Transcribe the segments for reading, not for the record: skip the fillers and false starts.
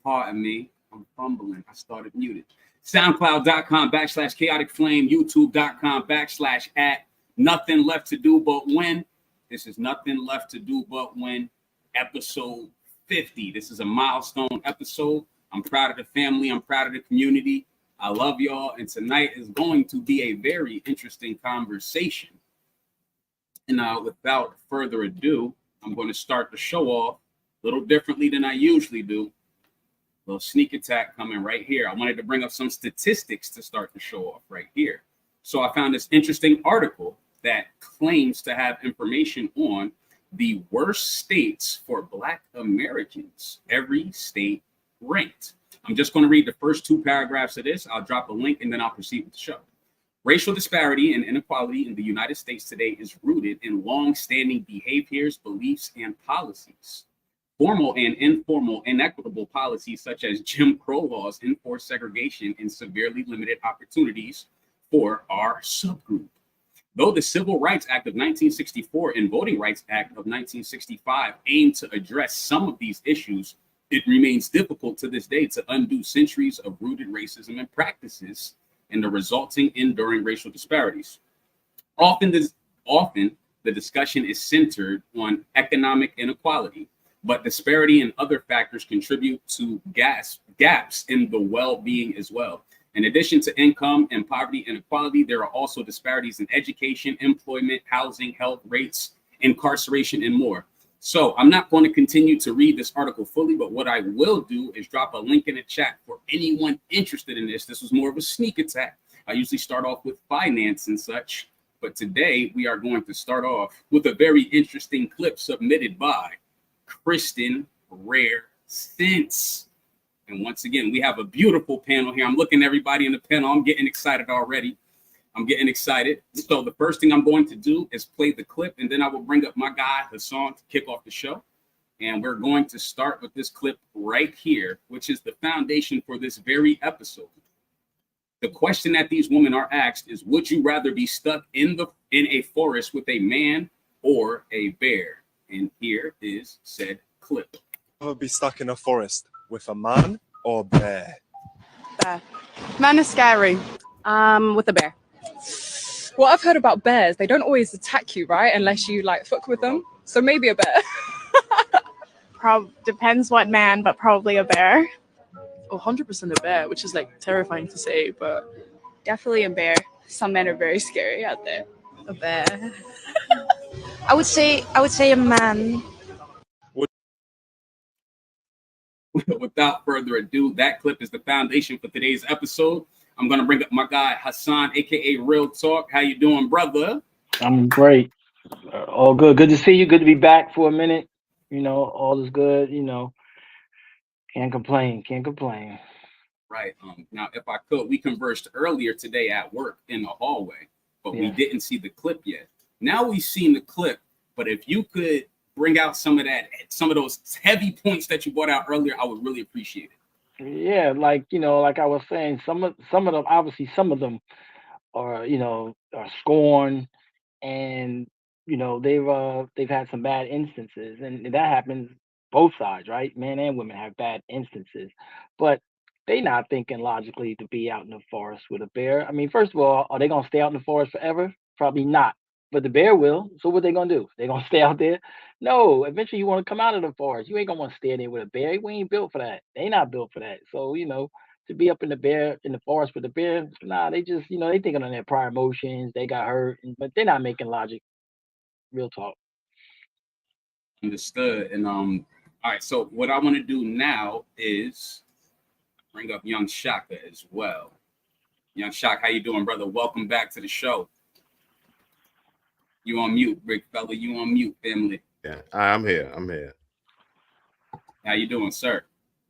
Pardon me, I'm fumbling. I started muted. SoundCloud.com/chaotic flame, YouTube.com/@ nothing left to do but win. This is nothing left to do but win. Episode 50. This is a milestone episode. I'm proud of the family. I'm proud of the community. I love y'all. And tonight is going to be a very interesting conversation. And without further ado, I'm going to start the show off a little differently than I usually do. Little sneak attack coming right here. I wanted to bring up some statistics to start the show off right here. So I found this interesting article that claims to have information on the worst states for Black Americans, every state ranked. I'm just going to read the first two paragraphs of this. I'll drop a link and then I'll proceed with the show. Racial disparity and inequality in the United States today is rooted in long-standing behaviors, beliefs, and policies. Formal and informal inequitable policies such as Jim Crow laws enforce segregation and severely limited opportunities for our subgroup. Though the Civil Rights Act of 1964 and Voting Rights Act of 1965 aim to address some of these issues, it remains difficult to this day to undo centuries of rooted racism and practices and the resulting enduring racial disparities. Often the discussion is centered on economic inequality, but disparity and other factors contribute to gaps in the well-being as well. In addition to income and poverty inequality, there are also disparities in education, employment, housing, health rates, incarceration, and more. So I'm not going to continue to read this article fully, but what I will do is drop a link in the chat for anyone interested in this. This was more of a sneak attack. I usually start off with finance and such, but today we are going to start off with a very interesting clip submitted by Kristen Rare Sense. And once again, we have a beautiful panel here. I'm looking at everybody in the panel. I'm getting excited already. I'm getting excited. So the first thing I'm going to do is play the clip, and then I will bring up my guy, Hassan, to kick off the show. And we're going to start with this clip right here, which is the foundation for this very episode. The question that these women are asked is, would you rather be stuck in a forest with a man or a bear? And here is said clip. Ever be stuck in a forest with a man or bear? Bear. Man is scary. With a bear. What I've heard about bears, they don't always attack you, right? Unless you like fuck with them. So maybe a bear. Depends what man, but probably a bear. 100% a bear, which is like terrifying to say, but Definitely a bear. Some men are very scary out there. a bear. I would say a man. Without further ado, that clip is the foundation for today's episode. I'm going to bring up my guy, Hassan, a.k.a. Real Talk. How you doing, brother? I'm great. All good. Good to see you. Good to be back for a minute. You know, all is good. You know, can't complain. Can't complain. Right. Now, if I could, we conversed earlier today at work in the hallway, but we didn't see the clip yet. Now we've seen the clip, but if you could bring out some of those heavy points that you brought out earlier, I would really appreciate it. Yeah, like, you know, like I was saying, some of them, obviously, some of them are, you know, are scorned, and you know they've had some bad instances, and that happens both sides, right? Men and women have bad instances, but they not thinking logically to be out in the forest with a bear. I mean, first of all, are they gonna stay out in the forest forever? Probably not. But the bear will. So what they gonna do? They gonna stay out there? No. Eventually, you want to come out of the forest. You ain't gonna want to stay there with a bear. We ain't built for that. They not built for that. So to be up in the forest with the bear, nah. They just they thinking on their prior emotions. They got hurt, but they're not making logic. Real talk. Understood. And all right. So what I want to do now is bring up Young Shaka as well. Young Shaka, how you doing, brother? Welcome back to the show. You on mute, big fella. You on mute, family. Yeah, I'm here. How you doing, sir?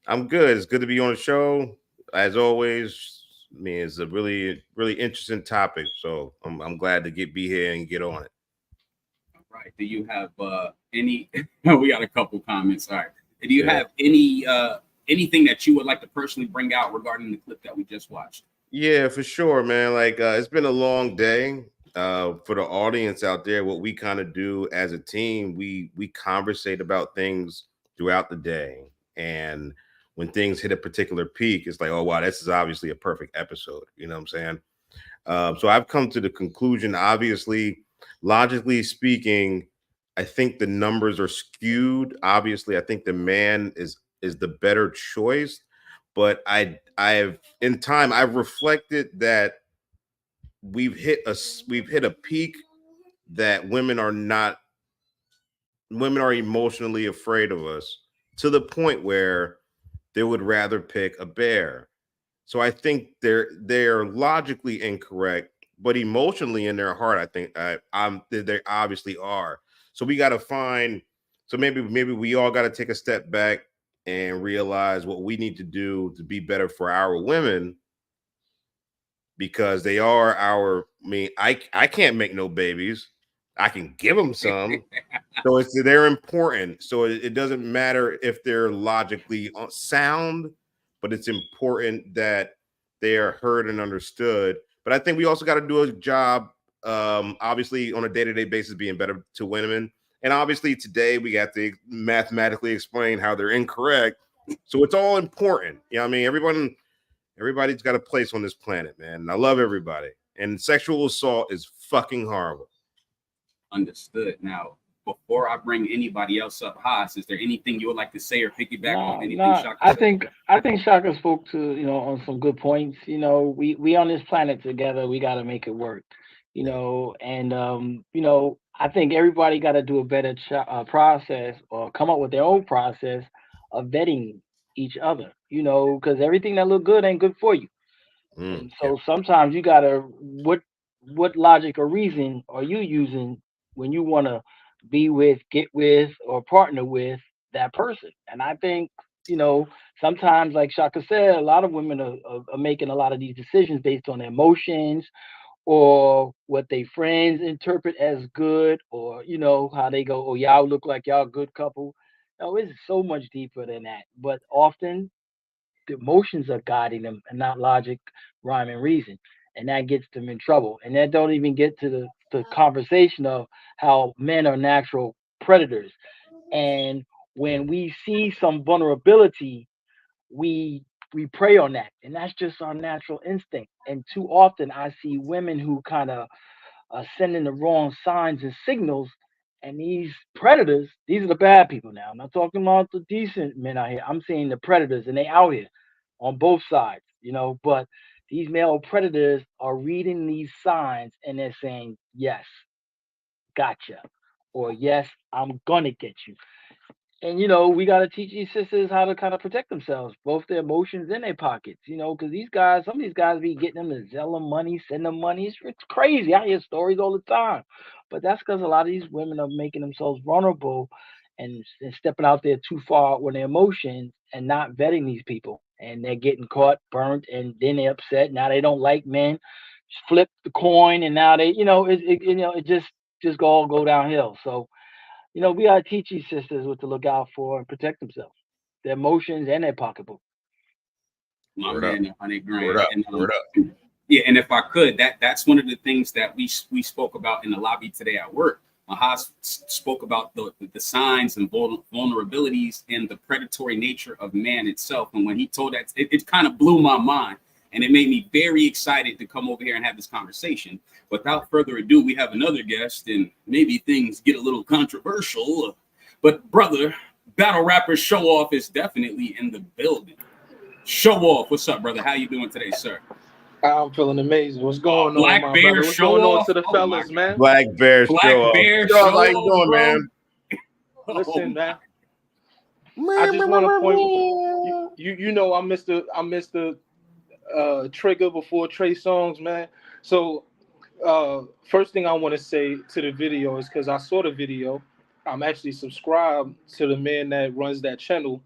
I'm good. It's good to be on the show. As always, I mean, it's a really, really interesting topic. So I'm glad to be here and get on it. All right. Do you have any? We got a couple comments. All right. Do you have any anything that you would like to personally bring out regarding the clip that we just watched? Yeah, for sure, man. Like it's been a long day. For the audience out there, what we kind of do as a team, we conversate about things throughout the day, and when things hit a particular peak, it's like, oh wow, this is obviously a perfect episode. You know what I'm saying? So I've come to the conclusion, obviously, logically speaking, I think the numbers are skewed. Obviously, I think the man is the better choice, but I've in time I've reflected that we've hit a peak that women are emotionally afraid of us to the point where they would rather pick a bear. So I think they're logically incorrect, but emotionally in their heart, I think they obviously are. So we got to find. So maybe we all got to take a step back and realize what we need to do to be better for our women. Because they are I can't make no babies. I can give them some. So they're important. So it doesn't matter if they're logically sound, but it's important that they are heard and understood. But I think we also got to do a job, obviously, on a day-to-day basis, being better to women. And obviously today we got to mathematically explain how they're incorrect. So it's all important. You know what I mean? Everybody's got a place on this planet, man. And I love everybody. And sexual assault is fucking horrible. Understood. Now, before I bring anybody else up, Haas, is there anything you would like to say or piggyback on anything Shaka said? I think Shaka spoke to on some good points. We on this planet together. We got to make it work. And I think everybody got to do a better process or come up with their own process of vetting each other, because everything that look good ain't good for you. And so sometimes you gotta, what logic or reason are you using when you want to be with, get with, or partner with that person? And I think, sometimes, like Shaka said, a lot of women are making a lot of these decisions based on their emotions or what they friends interpret as good, or how they go, oh, y'all look like y'all a good couple. No, it's so much deeper than that. But often the emotions are guiding them and not logic, rhyme, and reason. And that gets them in trouble. And that don't even get to the conversation of how men are natural predators. And when we see some vulnerability, we prey on that. And that's just our natural instinct. And too often I see women who kind of are sending the wrong signs and signals. And these predators, these are the bad people now. I'm not talking about the decent men out here. I'm saying the predators, and they out here on both sides, but these male predators are reading these signs and they're saying, yes, gotcha. Or yes, I'm gonna get you. And we got to teach these sisters how to kind of protect themselves, both their emotions and their pockets, because some of these guys be getting them to sell them money, send them money. It's crazy. I hear stories all the time. But that's because a lot of these women are making themselves vulnerable and stepping out there too far with their emotions and not vetting these people. And they're getting caught, burnt, and then they're upset. Now they don't like men. Flip the coin, and now they, it just go downhill. So, we gotta teach these sisters what to look out for and protect themselves, their emotions and their pocketbook. My man, 100 grand. Word up. Yeah, and if I could, that's one of the things that we spoke about in the lobby today at work. Haas spoke about the signs and vulnerabilities and the predatory nature of man itself. And when he told that, it kind of blew my mind. And it made me very excited to come over here and have this conversation. Without further ado, we have another guest, and maybe things get a little controversial. But brother, battle rapper Show Off is definitely in the building. Show Off, what's up, brother? How you doing today, sir? I'm feeling amazing. What's going Black on, my Bear brother? What's Show going on Off? to the Oh, fellas, my man? Black Bear Black Show Bear Off. Show Yo, how you Off, doing, bro. man? Listen, man. I just want to point. You know, I'm Mr. Trigger before Trey Songz, man. So, first thing I want to say to the video is because I saw the video. I'm actually subscribed to the man that runs that channel,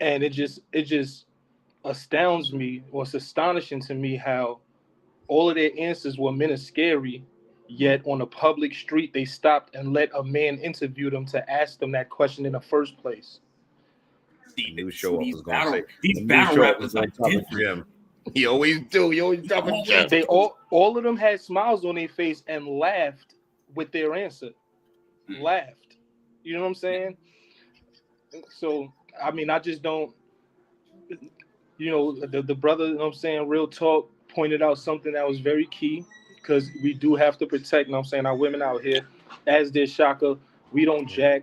and it just astounds me, or it's astonishing to me how all of their answers were men are scary, yet on a public street they stopped and let a man interview them to ask them that question in the first place. New Show Off was gonna say these the battle Show Off rappers was are gonna top a different. gym. He always do. He always drop a gem. They all of them had smiles on their face and laughed with their answer. Laughed. You know what I'm saying? So I mean, I just don't. You know, the brother, you know what I'm saying, Real Talk pointed out something that was very key, because we do have to protect, you know what I'm saying, our women out here. As did Shaka, we don't jack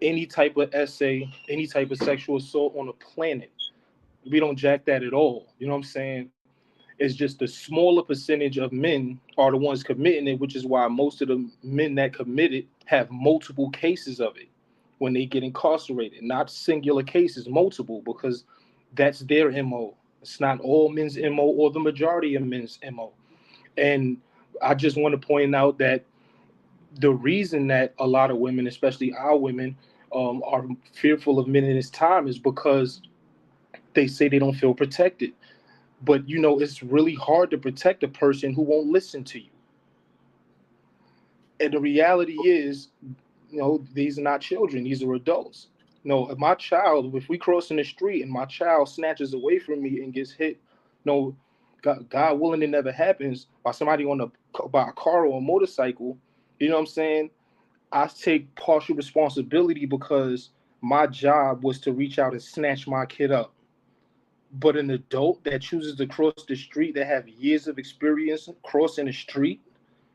any type of essay, any type of sexual assault on the planet. We don't jack that at all. You know what I'm saying? It's just the smaller percentage of men are the ones committing it, which is why most of the men that commit it have multiple cases of it when they get incarcerated. Not singular cases, multiple, because that's their MO. It's not all men's MO or the majority of men's MO. And I just want to point out that the reason that a lot of women, especially our women, are fearful of men in this time is because they say they don't feel protected. But, you know, it's really hard to protect a person who won't listen to you. And the reality is, you know, these are not children. These are adults. No, my child, if we cross in the street and my child snatches away from me and gets hit, no, God willing, it never happens, by somebody by a car or a motorcycle, you know what I'm saying? I take partial responsibility because my job was to reach out and snatch my kid up. But an adult that chooses to cross the street, that have years of experience crossing the street,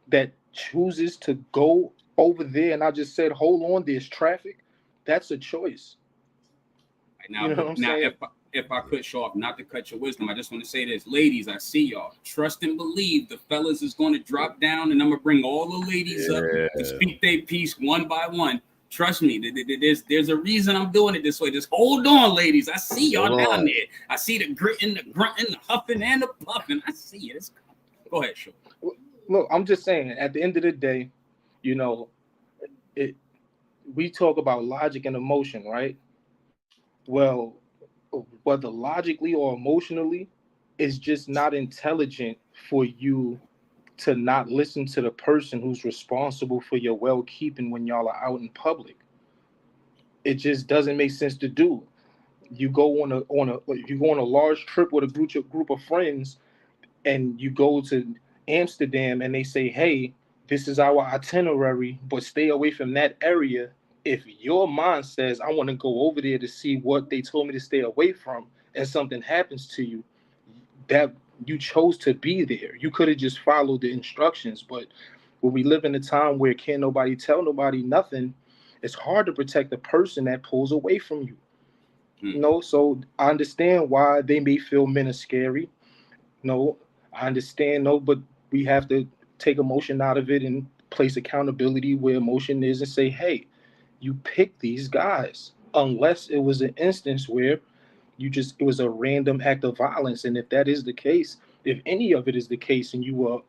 that chooses to go over there, and I just said, hold on, there's traffic, that's a choice. Now, you know what I'm saying? If I could, Show Off, not to cut your wisdom, I just want to say this. Ladies, I see y'all. Trust and believe the fellas is going to drop down, and I'm going to bring all the ladies up to speak their piece one by one. Trust me, there's a reason I'm doing it this way. Just hold on, ladies. I see y'all down there. I see the gritting, the grunting, the huffing, and the puffing. I see it. Go ahead, Show. Look, I'm just saying, at the end of the day, you know, we talk about logic and emotion, right? Well, whether logically or emotionally, it's just not intelligent for you to not listen to the person who's responsible for your well-keeping when y'all are out in public. It just doesn't make sense to do. You go on a large trip with a group of friends, and you go to Amsterdam, and they say, hey, this is our itinerary, but stay away from that area. If your mind says, I want to go over there to see what they told me to stay away from, and something happens to you, that you chose to be there. You could have just followed the instructions. But when we live in a time where can't nobody tell nobody nothing, it's hard to protect the person that pulls away from you. You know, so I understand why they may feel men are scary. No, I understand, but we have to take emotion out of it and place accountability where emotion is, and say, hey, you pick these guys, unless it was an instance where it was a random act of violence. And if that is the case, if any of it is the case, and you were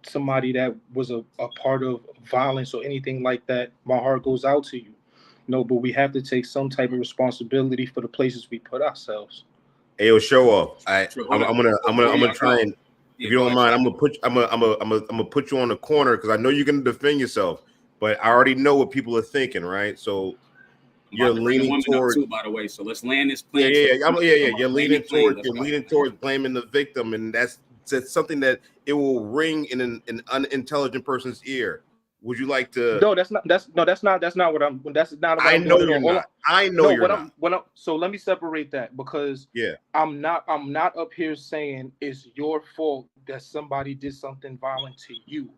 somebody that was a part of violence or anything like that, my heart goes out to you. No, but we have to take some type of responsibility for the places we put ourselves. Hey, yo, Show Off. I'm gonna try and, if you don't mind, I'm gonna put you on the corner, because I know you're gonna defend yourself, but I already know what people are thinking, right? So you're leaning toward, too, by the way. So let's land this plane. You're leaning towards blaming the victim, and that's something that it will ring in an unintelligent person's ear. Would you like to? No, that's not what I'm. That's not. What I I'm know doing. you're All not. I know you're not. So let me separate that, because Yeah. I'm not up here saying it's your fault that somebody did something violent to you.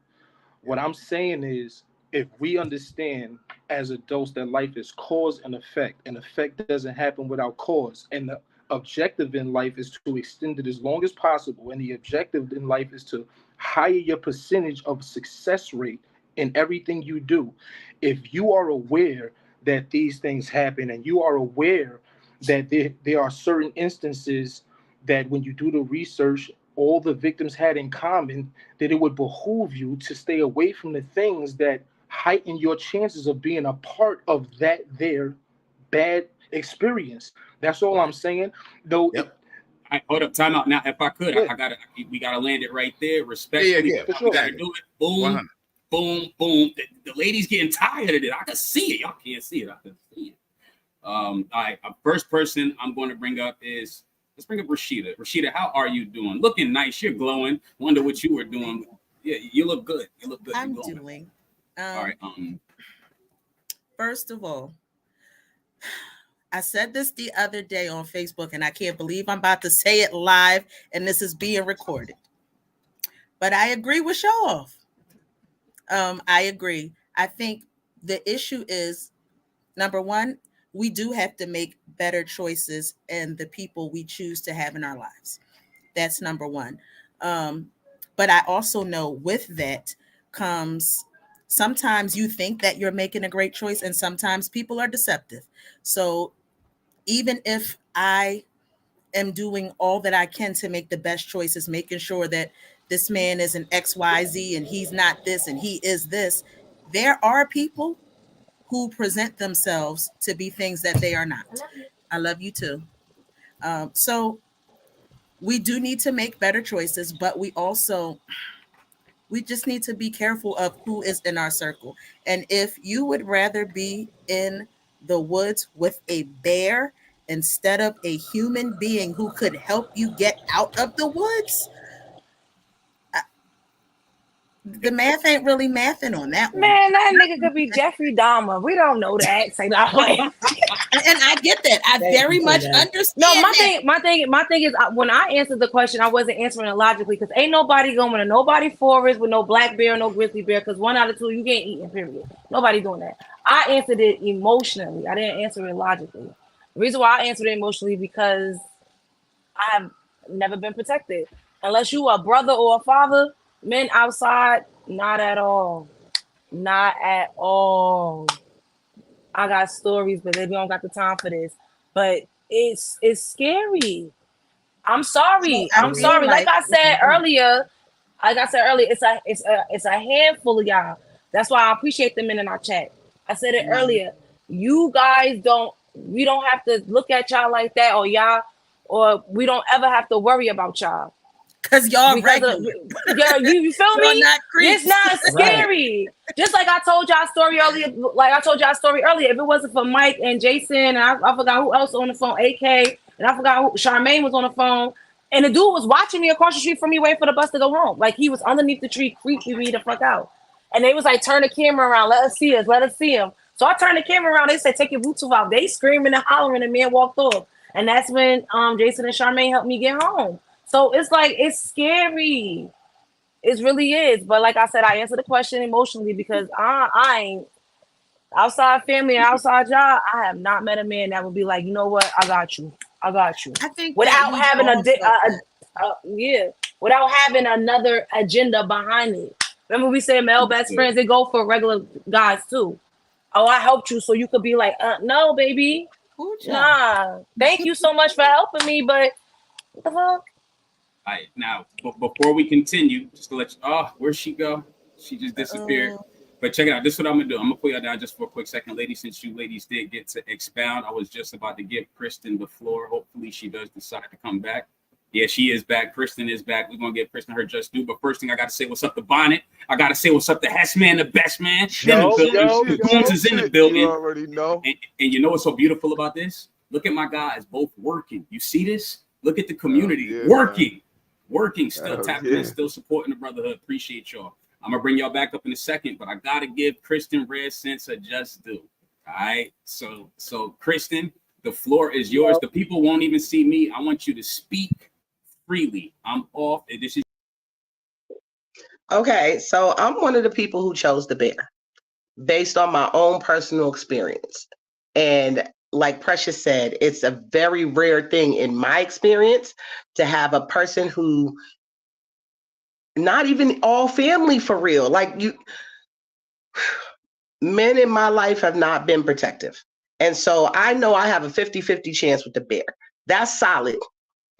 What I'm saying is, if we understand as adults that life is cause and effect doesn't happen without cause, and the objective in life is to extend it as long as possible, and the objective in life is to higher your percentage of success rate in everything you do. If you are aware that these things happen, and you are aware that there are certain instances that when you do the research, all the victims had in common, that it would behoove you to stay away from the things that heighten your chances of being a part of their bad experience. That's all I'm saying. Though. Yep. Hold up, time out. Now, if I could, we gotta land it right there. Respectfully, Yeah, we gotta do it. Boom, 100. boom, boom. The lady's getting tired of it. I can see it. Y'all can't see it. I can see it. All right. First person I'm going to bring up is, let's bring up Rashida. Rashida, how are you doing? Looking nice. You're glowing. Wonder what you were doing. Yeah, you look good. You look good. I'm doing. All right. First of all, I said this the other day on Facebook, and I can't believe I'm about to say it live, and this is being recorded. But I agree with Showoff. I agree. I think the issue is, number one, we do have to make better choices in the people we choose to have in our lives. That's number one. But I also know with that comes, sometimes you think that you're making a great choice, and sometimes people are deceptive. So even if I am doing all that I can to make the best choices, making sure that this man is an XYZ and he's not this and he is this, there are people who present themselves to be things that they are not. I love you too. So we do need to make better choices, but we just need to be careful of who is in our circle. And if you would rather be in the woods with a bear instead of a human being who could help you get out of the woods, the math ain't really mathing on that one. Man, that nigga could be Jeffrey Dahmer. We don't know that. Say that way. And I get that. I very much understand. No, my thing is, when I answered the question, I wasn't answering it logically, because ain't nobody going to nobody forest with no black bear, no grizzly bear, because one out of two you can't eat in, period. Nobody doing that. I answered it emotionally. I didn't answer it logically. The reason why I answered it emotionally, because I have never been protected. Unless you a brother or a father, men outside, not at all. Not at all. I got stories, but we don't got the time for this. But it's scary. I'm sorry. I'm sorry. Like I said earlier, it's a handful of y'all. That's why I appreciate the men in our chat. I said it earlier. You guys we don't have to look at y'all like that, or we don't ever have to worry about y'all. Because y'all regular. You feel me? It's not scary. Right. Just like I told y'all a story earlier. If it wasn't for Mike and Jason, and I forgot who else on the phone, AK, and I forgot who Charmaine was on the phone, and the dude was watching me across the street from me, waiting for the bus to go home. Like, he was underneath the tree, creeping me the fuck out. And they was like, turn the camera around, let us see him. So I turned the camera around. They said, take your Bluetooth out. They screaming and hollering, and man walked off. And that's when Jason and Charmaine helped me get home. So it's like, it's scary. It really is. But like I said, I answered the question emotionally, because I ain't outside family and outside job. I have not met a man that would be like, you know what? I got you. I think without having without having another agenda behind it. Remember we said male best friends, they go for regular guys too. Oh, I helped you, so you could be like, no, baby. Nah. Thank you so much for helping me, but what the fuck? All right, now, before we continue, just to let you, where'd she go? She just disappeared. But check it out. This is what I'm going to do. I'm going to put y'all down just for a quick second, ladies, since you ladies did get to expound. I was just about to give Kristen the floor. Hopefully she does decide to come back. Yeah, she is back. Kristen is back. We're going to give Kristen her just due. But first thing, I got to say what's up to Bonnet. I got to say what's up to Hess Man, the best man. Goons is in the building. You already know. And you know what's so beautiful about this? Look at my guys both working. You see this? Look at the community working. Still tapping in, still supporting the brotherhood. Appreciate y'all. I'm gonna bring y'all back up in a second, but I gotta give Kristen Red Sense a just due. All right. So Kristen, the floor is yours. The people won't even see me. I want you to speak freely. I'm off. This is okay. So I'm one of the people who chose the bear based on my own personal experience. And like Precious said, it's a very rare thing in my experience to have a person who, not even all family for real, like you, men in my life have not been protective. And so I know I have a 50-50 chance with the bear. That's solid.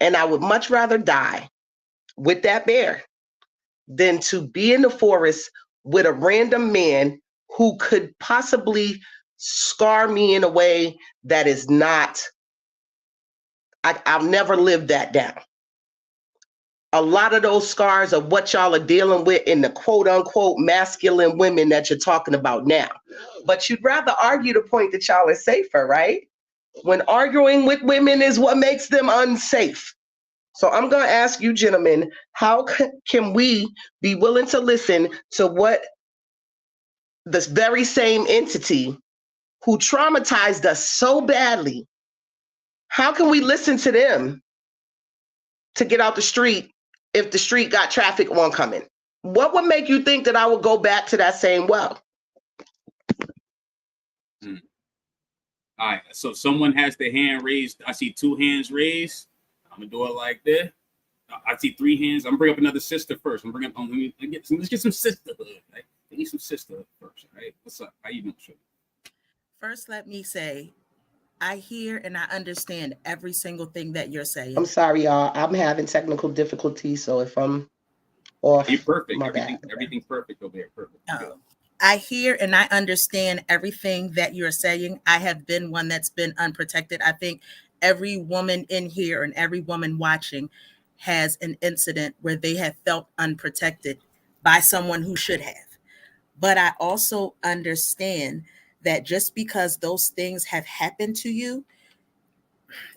And I would much rather die with that bear than to be in the forest with a random man who could possibly scar me in a way that is not, I'll never live that down. A lot of those scars are what y'all are dealing with in the quote unquote masculine women that you're talking about now. But you'd rather argue the point that y'all are safer, right? When arguing with women is what makes them unsafe. So I'm going to ask you gentlemen, how can we be willing to listen to what this very same entity who traumatized us so badly, how can we listen to them to get out the street if the street got traffic oncoming? What would make you think that I would go back to that same well? All right, so someone has their hand raised. I see 2 hands raised. I'm gonna do it like this. I see 3 hands. I'm gonna bring up another sister first. Let's get some sisterhood. Right? We need some sisterhood first, right? What's up? How you doing, Sugar? First, let me say, I hear and I understand every single thing that you're saying. I'm sorry, y'all. I'm having technical difficulties, so if I'm off, you're perfect. My bad. Everything's perfect over here. Perfect. I hear and I understand everything that you're saying. I have been one that's been unprotected. I think every woman in here and every woman watching has an incident where they have felt unprotected by someone who should have. But I also understand that just because those things have happened to you,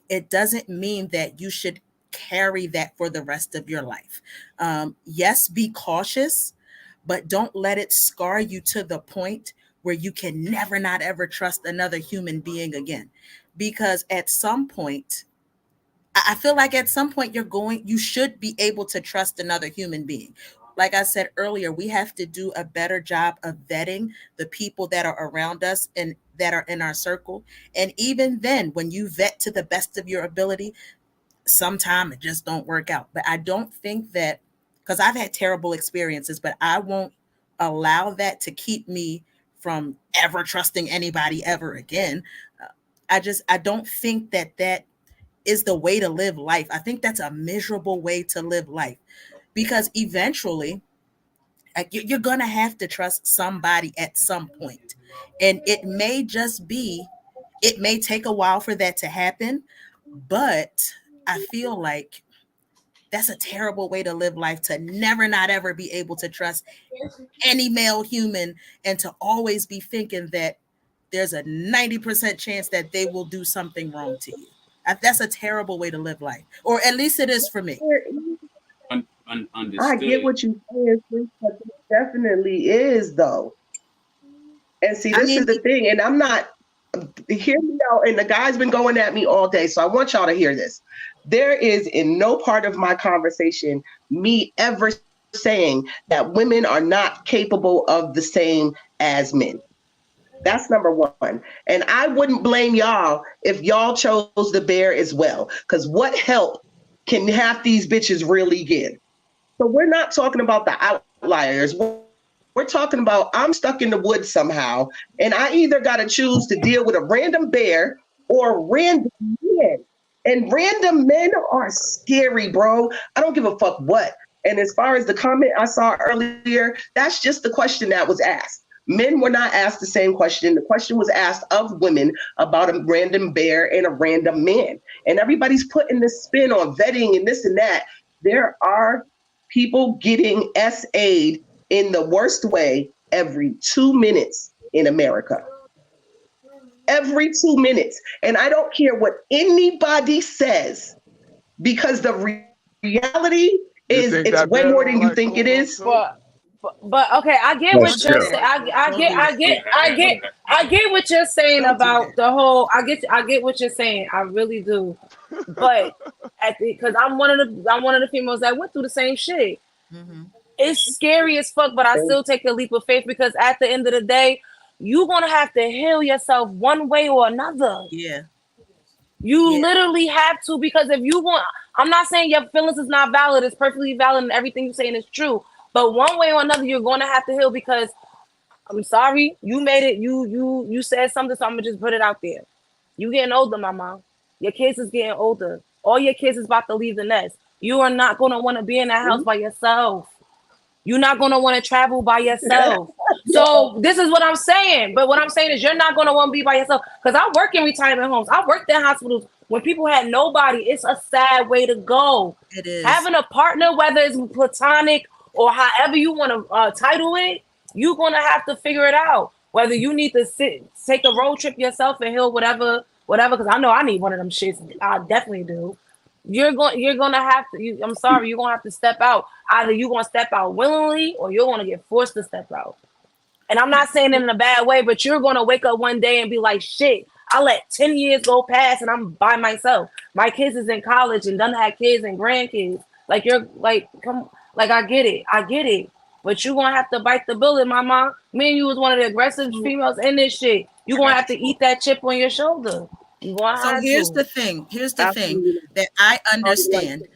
it doesn't mean that you should carry that for the rest of your life. Yes, be cautious, but don't let it scar you to the point where you can never, not ever trust another human being again. Because at some point, I feel like at some point you should be able to trust another human being. Like I said earlier, we have to do a better job of vetting the people that are around us and that are in our circle. And even then, when you vet to the best of your ability, sometimes it just don't work out. But I don't think that, because I've had terrible experiences, but I won't allow that to keep me from ever trusting anybody ever again. I don't think that is the way to live life. I think that's a miserable way to live life, because eventually you're going to have to trust somebody at some point. And it may take a while for that to happen, but I feel like that's a terrible way to live life, to never, not ever be able to trust any male human and to always be thinking that there's a 90% chance that they will do something wrong to you. That's a terrible way to live life, or at least it is for me. Understood. I get what you're saying, but it definitely is, though. And see, this is the thing, and I'm not, hear me out, and the guy's been going at me all day, so I want y'all to hear this. There is in no part of my conversation me ever saying that women are not capable of the same as men. That's number one. And I wouldn't blame y'all if y'all chose the bear as well, because what help can half these bitches really get? So we're not talking about the outliers. We're talking about I'm stuck in the woods somehow, and I either got to choose to deal with a random bear or random men. And random men are scary, bro. I don't give a fuck what. And as far as the comment I saw earlier, that's just the question that was asked. Men were not asked the same question. The question was asked of women about a random bear and a random man. And everybody's putting this spin on vetting and this and that. There are people getting SA'd in the worst way every 2 minutes in America. Every 2 minutes. And I don't care what anybody says, because the reality is it's way more than you think it is. But okay, I get what you're saying. I get what you're saying about the whole. I get what you're saying. I really do. But because I'm one of the females that went through the same shit. Mm-hmm. It's scary as fuck, but I still take a leap of faith because at the end of the day, you're gonna have to heal yourself one way or another. Yeah. You literally have to, because if you want, I'm not saying your feelings is not valid, it's perfectly valid and everything you're saying is true. But one way or another, you're gonna have to heal because I'm sorry, you made it, you said something, so I'm gonna just put it out there. You getting older, mama. Your kids is getting older. All your kids is about to leave the nest. You are not gonna want to be in that house by yourself. You're not gonna want to travel by yourself. So this is what I'm saying. But what I'm saying is you're not gonna want to be by yourself. Because I work in retirement homes. I worked in hospitals when people had nobody. It's a sad way to go. It is. Having a partner, whether it's platonic or however you want to title it, you're gonna have to figure it out. Whether you need to take a road trip yourself and heal whatever. Because I know I need one of them shits. I definitely do. You're gonna have to. I'm sorry, you're gonna have to step out. Either you're gonna step out willingly, or you're gonna get forced to step out. And I'm not saying it in a bad way, but you're gonna wake up one day and be like, "Shit, I let 10 years go past, and I'm by myself. My kids is in college and done had kids and grandkids. Like you're like, come, like I get it. But you're gonna have to bite the bullet, mama. Me and you was one of the aggressive females in this shit. You're gonna have to eat that chip on your shoulder." So here's the thing that I understand.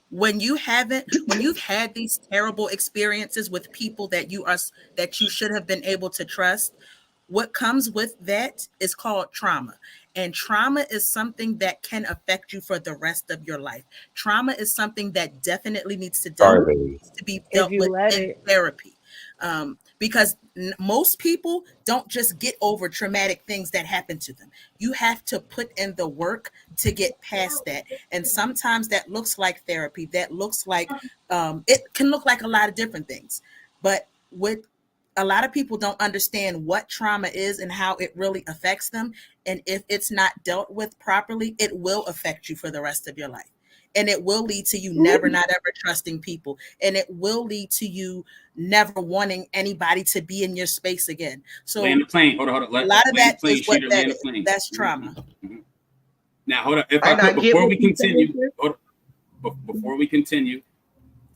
When you've had these terrible experiences with people that you should have been able to trust, what comes with that is called trauma. And trauma is something that can affect you for the rest of your life. Trauma is something that definitely needs to be dealt with in therapy. Because most people don't just get over traumatic things that happen to them. You have to put in the work to get past that. And sometimes that looks like therapy. That looks like, it can look like a lot of different things. But with a lot of people don't understand what trauma is and how it really affects them. And if it's not dealt with properly, it will affect you for the rest of your life. And it will lead to you never, not ever trusting people. And it will lead to you never wanting anybody to be in your space again. So land the plane. Hold on. A lot of that is what that is. That's trauma. Mm-hmm. Now, hold on. If I could, before we continue,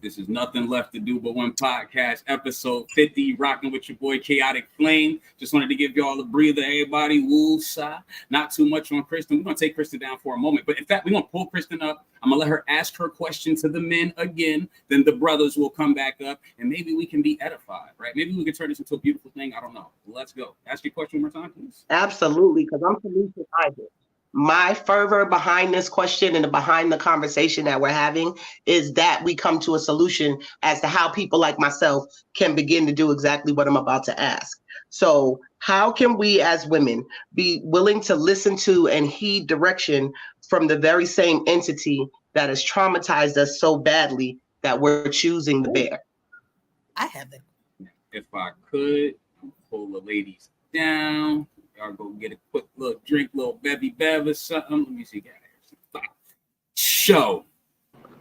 this is Nothing Left to Do But One podcast, episode 50, rocking with your boy Chaotic Flame. Just wanted to give y'all a breather, everybody. Woo-sa. Not too much on Kristen. We're going to take Kristen down for a moment. But in fact, we're going to pull Kristen up. I'm going to let her ask her question to the men again. Then the brothers will come back up, and maybe we can be edified, right? Maybe we can turn this into a beautiful thing. I don't know. Let's go. Ask your question one more time, please. Absolutely, because I'm Felicia Tiger. My fervor behind this question and behind the conversation that we're having is that we come to a solution as to how people like myself can begin to do exactly what I'm about to ask. So how can we as women be willing to listen to and heed direction from the very same entity that has traumatized us so badly that we're choosing the bear? I have it. If I could, pull the ladies down. Y'all go get a quick little drink, little bevy bev or something. Let me see, guys. Show.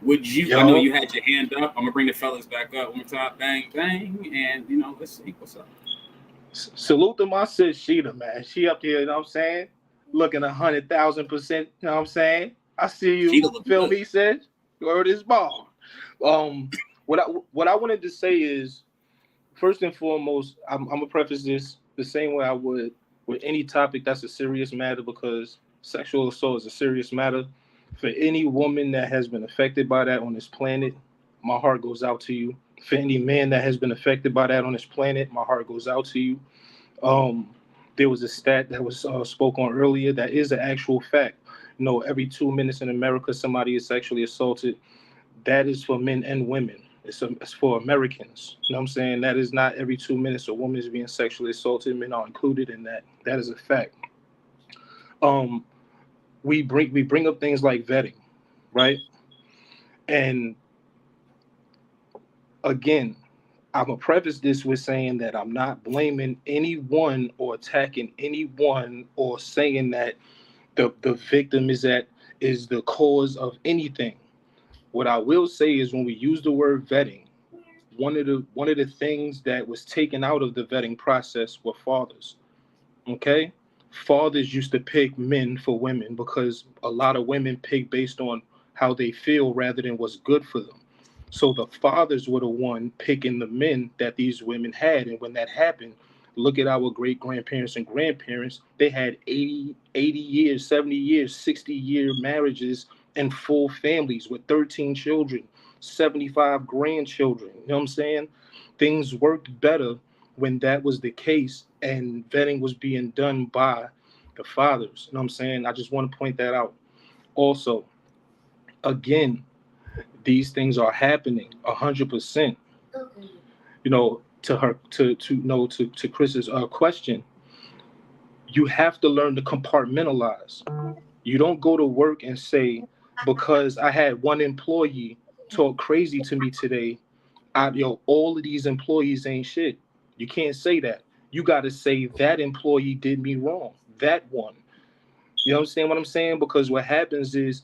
Would you? I know you had your hand up. I'm gonna bring the fellas back up one more time. Bang, bang, and let's see what's up. Salute to my sis Sheeta, man. She up here, you know what I'm saying? Looking 100,000%. You know what I'm saying? I see you. Feel me, sis? Word is ball. What I wanted to say is, first and foremost, I'm gonna preface this the same way I would with any topic that's a serious matter, because sexual assault is a serious matter. For any woman that has been affected by that on this planet, my heart goes out to you. For any man that has been affected by that on this planet, my heart goes out to you. There was a stat that was spoke on earlier that is an actual fact. Every 2 minutes in America, somebody is sexually assaulted. That is for men and women. It's for Americans. You know what I'm saying? That is not every 2 minutes a woman is being sexually assaulted. Men are included in that. That is a fact. We bring up things like vetting, right? And again, I'm gonna preface this with saying that I'm not blaming anyone or attacking anyone or saying that the victim is the cause of anything. What I will say is when we use the word vetting, one of the things that was taken out of the vetting process were fathers. Okay, fathers used to pick men for women because a lot of women pick based on how they feel rather than what's good for them. So the fathers were the one picking the men that these women had, and when that happened, look at our great grandparents and grandparents. They had 80 years, 70 years, 60-year marriages and full families with 13 children, 75 grandchildren. You know what I'm saying? Things worked better when that was the case and vetting was being done by the fathers. You know what I'm saying? I just want to point that out. Also, again, these things are happening 100%. You know, to Chris's question, you have to learn to compartmentalize. You don't go to work and say, because I had one employee talk crazy to me today, all of these employees ain't shit. You can't say that. You got to say that employee did me wrong. That one. You understand what I'm saying? Because what happens is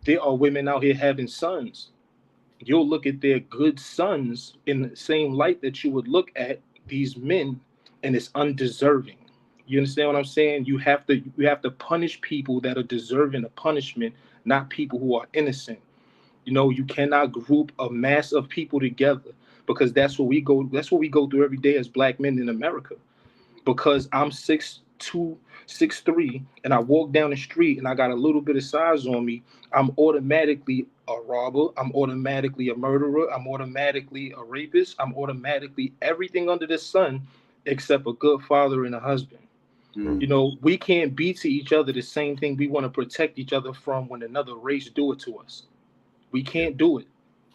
there are women out here having sons. You'll look at their good sons in the same light that you would look at these men, and it's undeserving. You understand what I'm saying? You have to punish people that are deserving of punishment, not people who are innocent. You know, you cannot group a mass of people together, because that's what we go through every day as Black men in America. Because I'm 6'2", 6'3", and I walk down the street and I got a little bit of size on me, I'm automatically a robber, I'm automatically a murderer, I'm automatically a rapist, I'm automatically everything under the sun except a good father and a husband. You know, we can't be to each other the same thing we want to protect each other from when another race do it to us. We can't do it.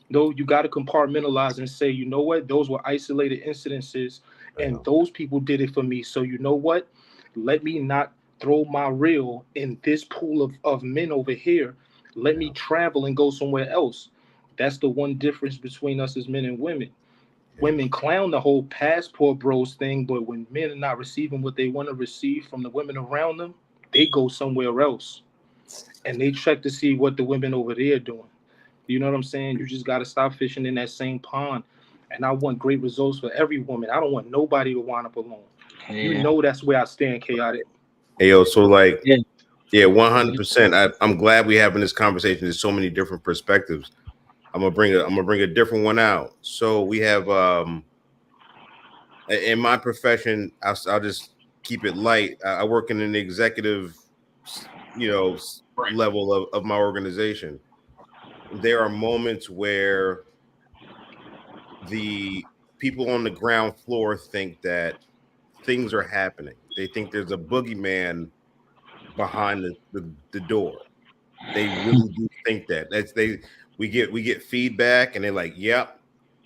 No, you got to compartmentalize and say, you know what, those were isolated incidences and those people did it for me. So you know what, let me not throw my reel in this pool of men over here. Let me travel and go somewhere else. That's the one difference between us as men and women. Women clown the whole passport bros thing, but when men are not receiving what they want to receive from the women around them, they go somewhere else and they check to see what the women over there are doing. You know what I'm saying? You just got to stop fishing in that same pond. And I want great results for every woman. I don't want nobody to wind up alone. You know that's where I stand, Chaotic. Hey, yo, so like, yeah, 100%. I'm glad we're having this conversation. There's so many different perspectives. I'm gonna bring a different one out. So we have in my profession, I'll just keep it light. I work in an executive, level of my organization. There are moments where the people on the ground floor think that things are happening. They think there's a boogeyman behind the door. They really do think that. We get feedback and they're like, yep,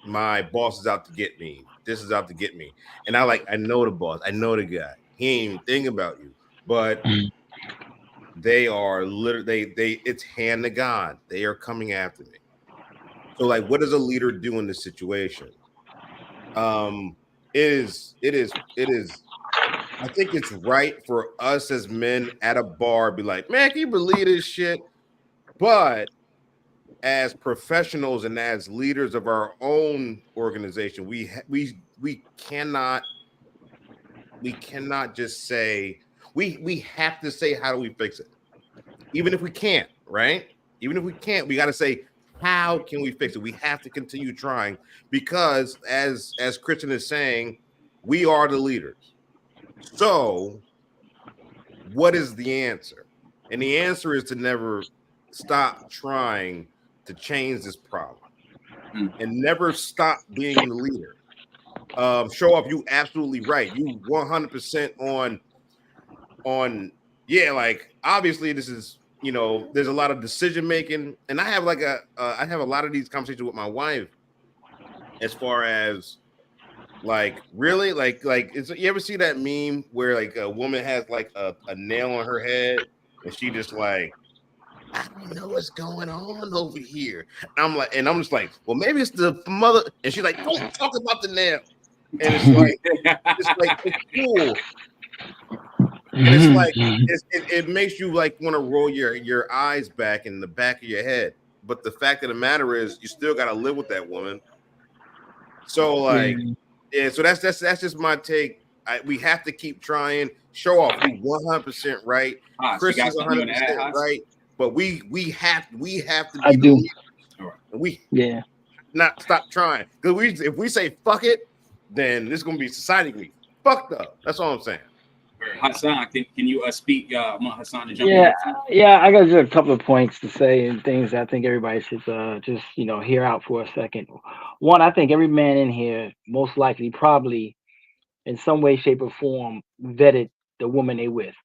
my boss is out to get me. This is out to get me. And I know the boss. I know the guy. He ain't even thinking about you. But they are literally, it's hand to God. They are coming after me. So like, what does a leader do in this situation? It is. I think it's right for us as men at a bar be like, man, can you believe this shit? But as professionals and as leaders of our own organization, we cannot just say, we have to say, how do we fix it? Even if we can't, right? Even if we can't, we got to say, how can we fix it? We have to continue trying, because as Christian is saying, we are the leaders. So what is the answer? And the answer is to never stop trying to change this problem and never stop being the leader. Show up, you absolutely right. You 100% on yeah, like obviously this is, there's a lot of decision making, and I have I have a lot of these conversations with my wife as far as like really like you ever see that meme where like a woman has like a nail on her head and she just like, I don't know what's going on over here. I'm just like, well, maybe it's the mother, and she's like, don't talk about the nail. And it's cool. And it's like it makes you like want to roll your eyes back in the back of your head. But the fact of the matter is, you still got to live with that woman. So like, yeah. So that's just my take. We have to keep trying. Show off. You 100% right. Chris is 100% right. But we have to be I do. We not stop trying, because if we say fuck it, then this is gonna be society fucked up. That's all I'm saying. Hassan, can you speak? I want Hassan to jump in. Yeah. I got just a couple of points to say and things I think everybody should just hear out for a second. One, I think every man in here most likely probably in some way, shape, or form vetted the woman they with.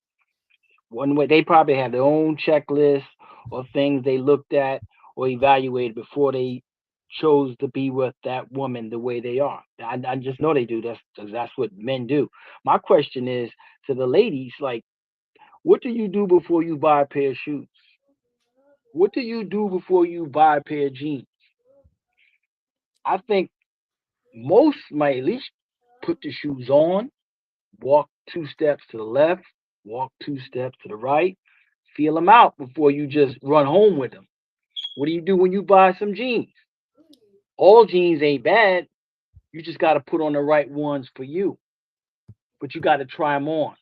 One way, they probably have their own checklist or things they looked at or evaluated before they chose to be with that woman the way they are. I just know they do. That's what men do. My question is to the ladies, like, what do you do before you buy a pair of shoes? What do you do before you buy a pair of jeans? I think most might at least put the shoes on, walk 2 steps to the left, walk 2 steps to the right, feel them out before you just run home with them. What do you do when you buy some jeans? All jeans ain't bad. You just got to put on the right ones for you. But you got to try them on.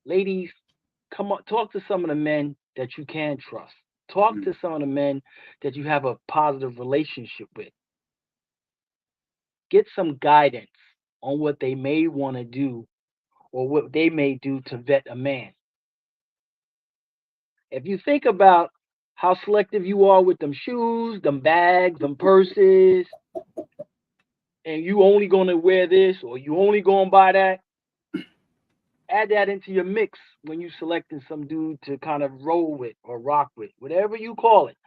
Ladies, come on, talk to some of the men that you can trust. Talk to some of the men that you have a positive relationship with. Get some guidance on what they may want to do or what they may do to vet a man. If you think about how selective you are with them shoes, them bags, them purses, and you only going to wear this or you only going to buy that, add that into your mix when you selecting some dude to kind of roll with or rock with, whatever you call it.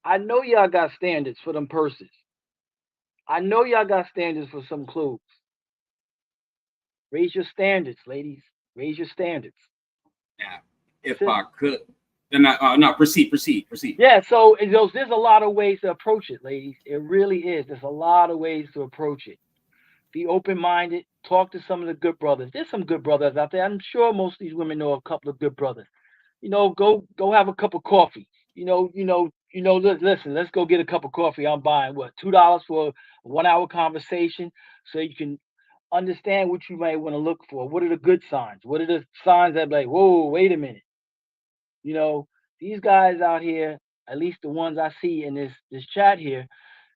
I know y'all got standards for them purses. I know y'all got standards for some clothes. Raise your standards, ladies. Raise your standards. Yeah, if I could. No, proceed. Yeah, so there's a lot of ways to approach it, ladies. It really is. There's a lot of ways to approach it. Be open-minded. Talk to some of the good brothers. There's some good brothers out there. I'm sure most of these women know a couple of good brothers. Go have a cup of coffee. Listen, let's go get a cup of coffee. I'm buying $2 for a 1-hour conversation so you can understand what you might want to look for. What are the good signs? What are the signs that like, whoa, wait a minute. These guys out here, at least the ones I see in this chat here,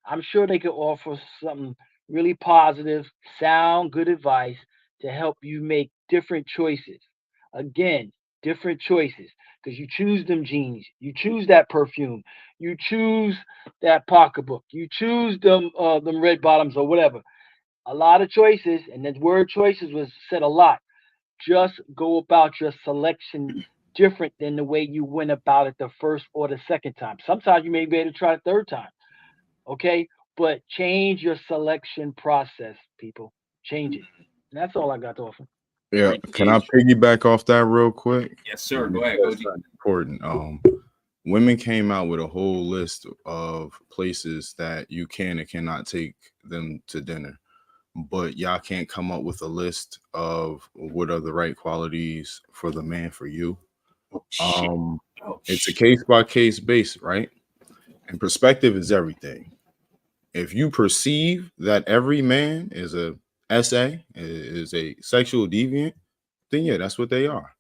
I'm sure they could offer something really positive, sound, good advice to help you make different choices. Again, different choices, because you choose them jeans, you choose that perfume, you choose that pocketbook, you choose them red bottoms or whatever. A lot of choices, and the word choices was said a lot. Just go about your selection different than the way you went about it the first or the second time. Sometimes you may be able to try the third time. Okay? But change your selection process, people. Change it. And that's all I got to offer. Yeah. Can I piggyback off that real quick? Yes, sir. Go ahead. That's important. Women came out with a whole list of places that you can and cannot take them to dinner. But y'all can't come up with a list of what are the right qualities for the man for you. It's a case-by-case basis, right? And perspective is everything. If you perceive that every man is a SA, is a sexual deviant, then yeah, that's what they are.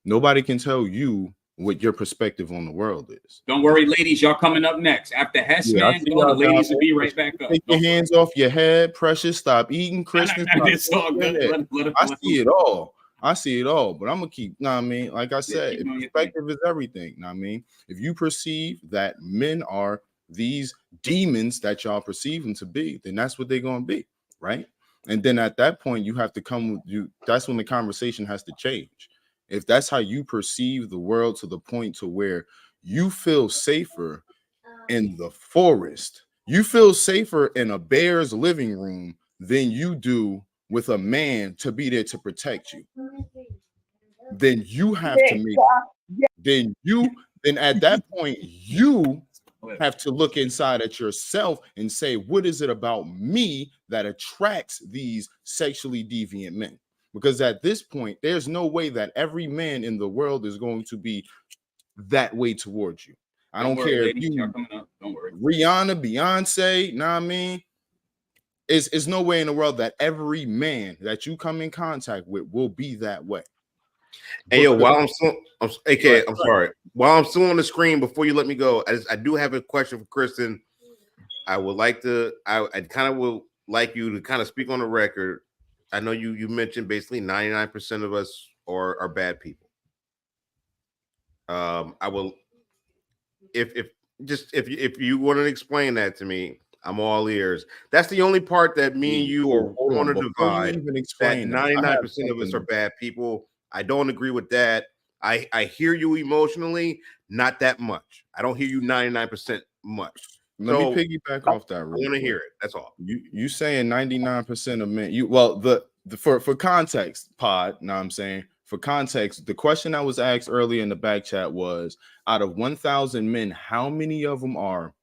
Nobody can tell you what your perspective on the world is. Don't worry, ladies, y'all coming up next. After Hess, man, the ladies will be right back up. Take your hands off your head, Precious. Stop eating, Kristen. It's all good. I see it all. But I'm gonna keep. Like I said, perspective is everything. If you perceive that men are these demons that y'all perceive them to be, then that's what they're gonna be, right? And then at that point, you have to come with you. That's when the conversation has to change. If that's how you perceive the world to the point to where you feel safer in the forest, you feel safer in a bear's living room than you do with a man to be there to protect you, then you have to make, then at that point, you have to look inside at yourself and say, what is it about me that attracts these sexually deviant men? Because at this point, there's no way that every man in the world is going to be that way towards you. I don't care if you Rihanna, Beyonce, It's no way in the world that every man that you come in contact with will be that way. Hey, yo, while I'm sorry. While I'm still on the screen, before you let me go, I do have a question for Kristen. I would like to, I kind of would like you to kind of speak on the record. I know you mentioned basically 99% of us are bad people. I will, if you want to explain that to me, I'm all ears. That's the only part that me and you are on a divide. That 99% of us are bad people. I don't agree with that. I hear you emotionally, not that much. I don't hear you 99% much. Let me piggyback off that. I want to hear it. That's all. You saying 99% of men. For context, Pod. Now I'm saying for context, the question that was asked earlier in the back chat was: out of 1,000 men, how many of them are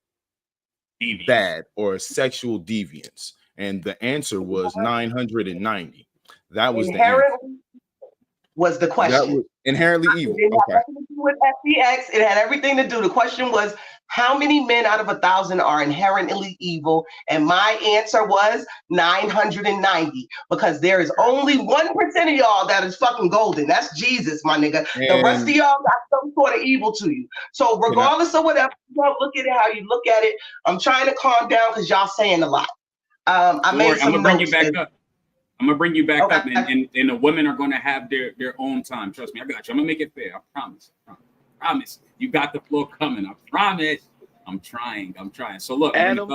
bad or sexual deviants? And the answer was 990. That was the answer. Was the question. That was inherently evil. It had nothing to do with SEX. It had everything to do. The question was, how many men out of 1,000 are inherently evil? And my answer was 990, because there is only 1% of y'all that is fucking golden. That's Jesus, my nigga. The rest of y'all got some sort of evil to you. So regardless of whatever, you don't look at it how you look at it. I'm trying to calm down because y'all saying a lot. I'm gonna bring you back up. I'm gonna bring you back up, and the women are gonna have their own time. Trust me, I got you. I'm gonna make it fair. I promise. Promise. You got the floor coming. I promise. I'm trying. So look, Adam,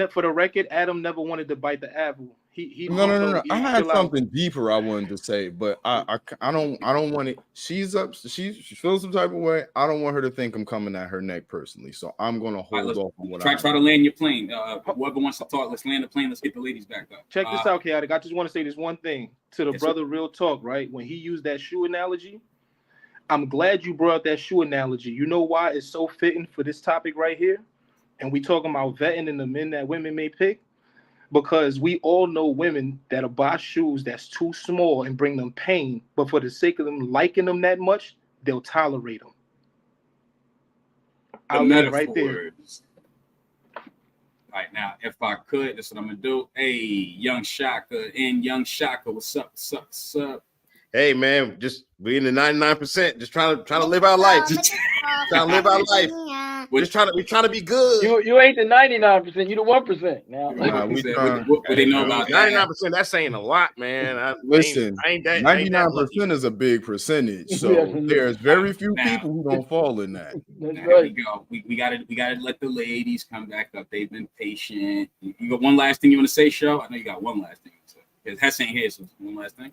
for the record, Adam never wanted to bite the apple. No. I had something deeper I wanted to say, but I don't want it. She feels some type of way. I don't want her to think I'm coming at her neck personally. So I'm gonna hold off on what try to land your plane. Whoever wants to talk, let's land the plane. Let's get the ladies back up. Check this out, Chaotic. I just want to say this one thing to the brother. Real talk, right? When he used that shoe analogy, I'm glad you brought up that shoe analogy. You know why it's so fitting for this topic right here? And we talking about vetting and the men that women may pick. Because we all know women that'll buy shoes that's too small and bring them pain, but for the sake of them liking them that much, they'll tolerate them. I'll leave it right there. All right, now, if I could, that's what I'm gonna do. Hey, Young Shaka, what's up? Hey, man, just we in the 99%, just trying to live our life. Trying to live our life. We're trying to be good. You ain't the 99%. You the 1%. Now, what they know about 99%? That's saying a lot, man. Listen, 99% is a big percentage. So there's very few people who don't fall in that. There we go. We gotta let the ladies come back up. They've been patient. You got one last thing you want to say, Show? I know you got one last thing to say. Because Hess ain't here, so one last thing.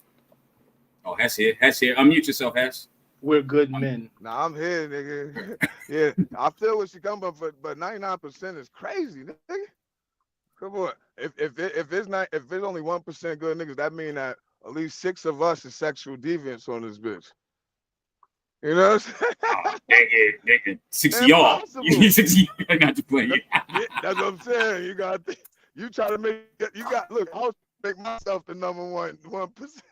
Oh, Hess here. Unmute yourself, Hess. We're good men. Nah, I'm here, nigga. Yeah, I feel what she come up, but 99% is crazy, nigga. Come on. If it's only 1% good niggas, that mean that at least 6 of us is sexual deviants on this bitch. You know what I'm saying? Nigga. 6 of y'all. You need 6 of you. Not to play. That's what I'm saying. You try to make look, I'll make myself the number 1%.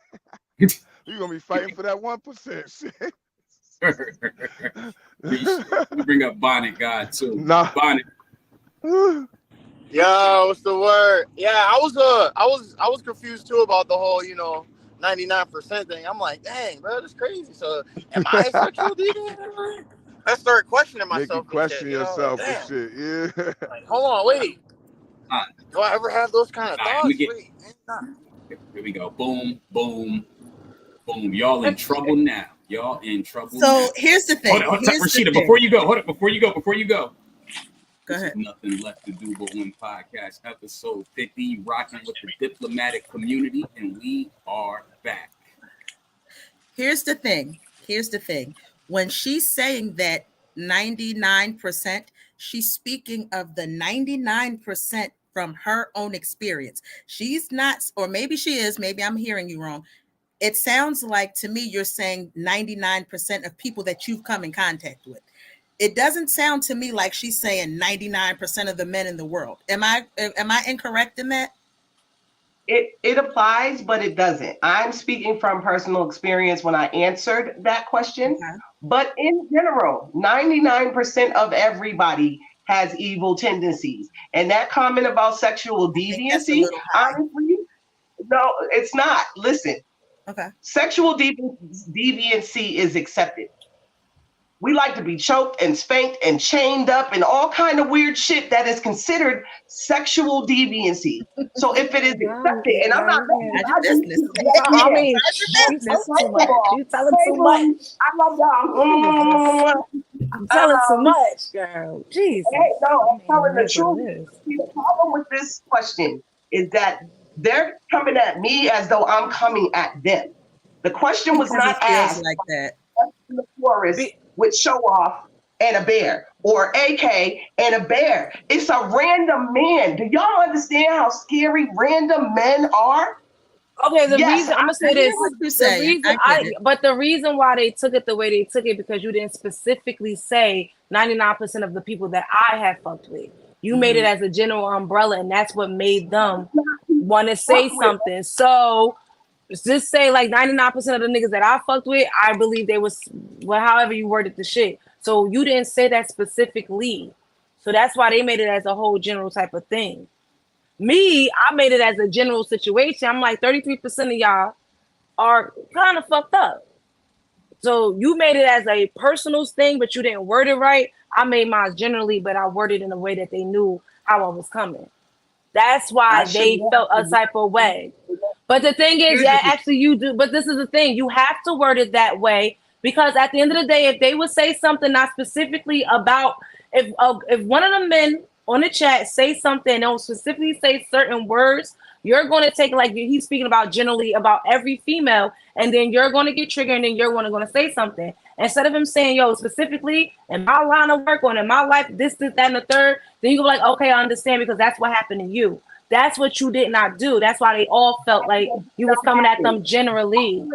You're gonna be fighting for that 1%. Shit. We bring up Bonnet God too. Nah. Bonnet. Yo, what's the word? Yeah, I was confused too about the whole 99% thing. I'm like, dang, bro, that's crazy. So am I a sexual deviant? I started questioning myself. Make you question yourself and shit. Yeah. Like, hold on, wait. Do I ever have those kind of thoughts? Here we go. Boom, boom. Boom. Y'all in trouble now. So here's the thing. Hold on, Rashida, before you go. Go ahead. Nothing Left to Do But Win podcast, episode 50, rocking with the diplomatic community, and we are back. Here's the thing. When she's saying that 99%, she's speaking of the 99% from her own experience. She's not, or maybe she is, maybe I'm hearing you wrong. It sounds like to me you're saying 99% of people that you've come in contact with. It doesn't sound to me like she's saying 99% of the men in the world. Am I incorrect in that? It applies, but it doesn't. I'm speaking from personal experience when I answered that question. Okay. But in general, 99% of everybody has evil tendencies. And that comment about sexual deviancy, honestly, no, it's not. Listen. Okay. Sexual deviancy is accepted. We like to be choked and spanked and chained up and all kind of weird shit that is considered sexual deviancy. So if it is accepted, and I'm not business. I mean, you telling too much. I love y'all. I'm telling too much, girl. Jeez. Hey, no, I'm telling the truth. See, the problem with this question is that they're coming at me as though I'm coming at them. The question was not asked like that. In the forest with Show Off and a bear, or AK and a bear. It's a random man. Do y'all understand how scary random men are? Okay, the reason I'm gonna say this, but the reason why they took it the way they took it, because you didn't specifically say 99% of the people that I have fucked with. You made it as a general umbrella, and that's what made them want to say something. So just say like 99% of the niggas that I fucked with, I believe they was, well, however you worded the shit. So you didn't say that specifically. So that's why they made it as a whole general type of thing. Me, I made it as a general situation. I'm like 33% of y'all are kind of fucked up. So you made it as a personal thing, but you didn't word it right. I made mine generally, but I worded in a way that they knew how I was coming. That's why they felt a type of way. But the thing is, yeah, actually you do. But this is the thing. You have to word it that way, because at the end of the day, if they would say something not specifically about, if one of the men on the chat say something and don't specifically say certain words, you're going to take, like he's speaking about generally about every female, and then you're going to get triggered, and then you're going to say something. Instead of him saying, yo, specifically in my line of work or in my life, this, that, and the third, then you go like, okay, I understand, because that's what happened to you. That's what you did not do. That's why they all felt like you was coming at them generally.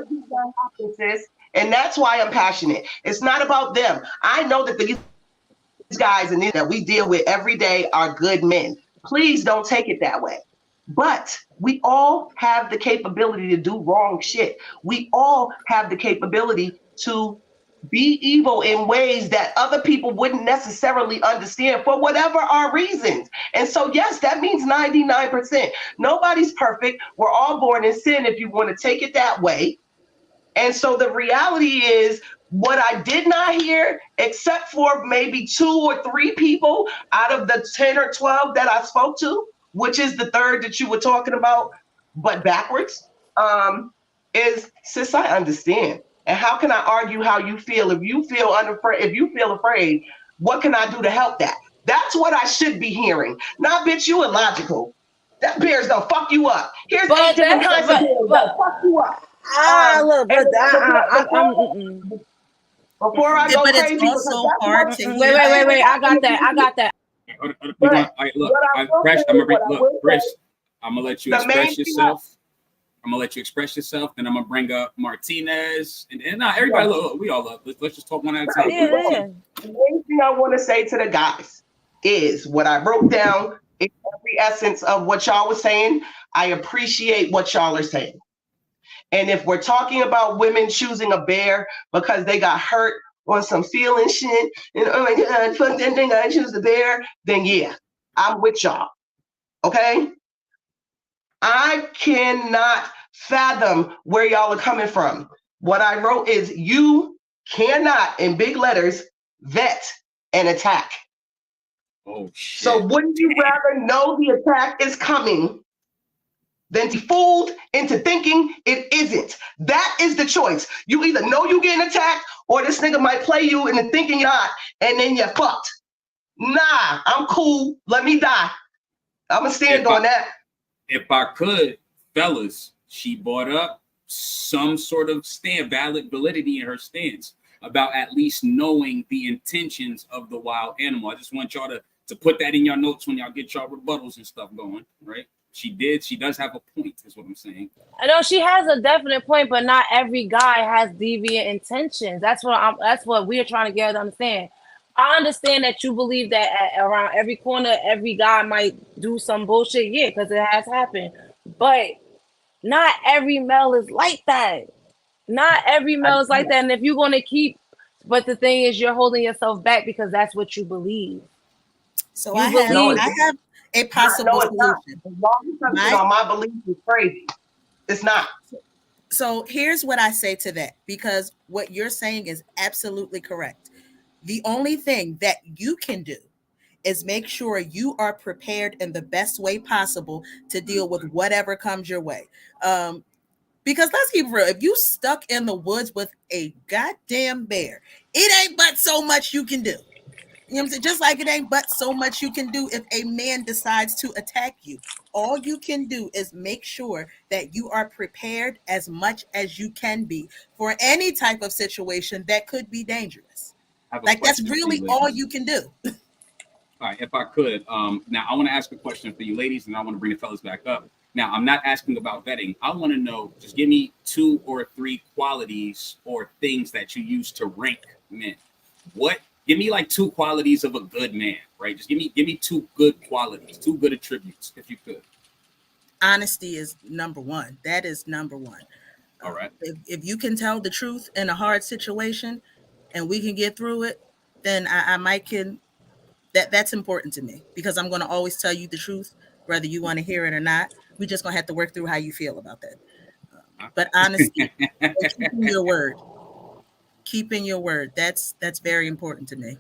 And that's why I'm passionate. It's not about them. I know that these guys and that we deal with every day are good men. Please don't take it that way. But we all have the capability to do wrong shit. We all have the capability to be evil in ways that other people wouldn't necessarily understand for whatever our reasons. And so, yes, that means 99%. Nobody's perfect. We're all born in sin, if you want to take it that way. And so the reality is, what I did not hear, except for maybe 2 or 3 people out of the 10 or 12 that I spoke to, which is the third that you were talking about, but backwards, is, sis, I understand. And how can I argue how you feel? If you feel unafraid, if you feel afraid, what can I do to help that? That's what I should be hearing. Not, bitch, you illogical. That bear's gonna fuck you up. Here's 8 different kinds of bears gonna fuck you up. Before I go crazy, it's also hard to hear. Wait. I got that. Chris, I'm gonna let you express yourself. I'm gonna let you express yourself, then I'm gonna bring up Martinez and not everybody. Look, we all love. Let's just talk one at a time. The main thing I want to say to the guys is what I broke down in every essence of what y'all was saying. I appreciate what y'all are saying. And if we're talking about women choosing a bear because they got hurt on some feeling shit, and oh my God, fuck that thing, I choose the bear, then yeah, I'm with y'all. Okay? I cannot fathom where y'all are coming from. What I wrote is, you cannot, in big letters, vet an attack. Oh shit. So wouldn't you rather know the attack is coming than be fooled into thinking it isn't? That is the choice. You either know you're getting attacked, or this nigga might play you into thinking you're not, and then you're fucked. Nah, I'm cool. Let me die. I'm gonna stand on that. If I could, fellas, she brought up some sort of validity in her stance about at least knowing the intentions of the wild animal. I just want y'all to put that in your notes when y'all get y'all rebuttals and stuff going, right? She does have a point, is what I'm saying. I know she has a definite point, but not every guy has deviant intentions. That's what we're trying to get to understand. I understand that you believe that around every corner, every guy might do some bullshit, yeah, because it has happened. But not every male is like that. Not every male is like that. And if you're going to but the thing is, you're holding yourself back because that's what you believe. So You I have believe- I have a possible No, it's not. solution. As long as something My- on my belief is crazy. It's not. So here's what I say to that, because what you're saying is absolutely correct. The only thing that you can do is make sure you are prepared in the best way possible to deal with whatever comes your way. Because let's keep it real, if you stuck in the woods with a goddamn bear, it ain't but so much you can do. You know what I'm saying? Just like it ain't but so much you can do if a man decides to attack you. All you can do is make sure that you are prepared as much as you can be for any type of situation that could be dangerous. I have a Like that's question for really you, all ladies. you can do. All right, if I could, now I want to ask a question for you ladies, and I want to bring the fellas back up. Now, I'm not asking about vetting. I want to know, just give me 2 or 3 qualities or things that you use to rank men. Give me like 2 qualities of a good man, right? Just give me 2 good qualities, 2 good attributes, if you could. Honesty is number one. That is number one. All right. If you can tell the truth in a hard situation and we can get through it, then I might can. That's important to me, because I'm going to always tell you the truth, whether you want to hear it or not. We're just going to have to work through how you feel about that. But honesty, and keeping your word, that's very important to me.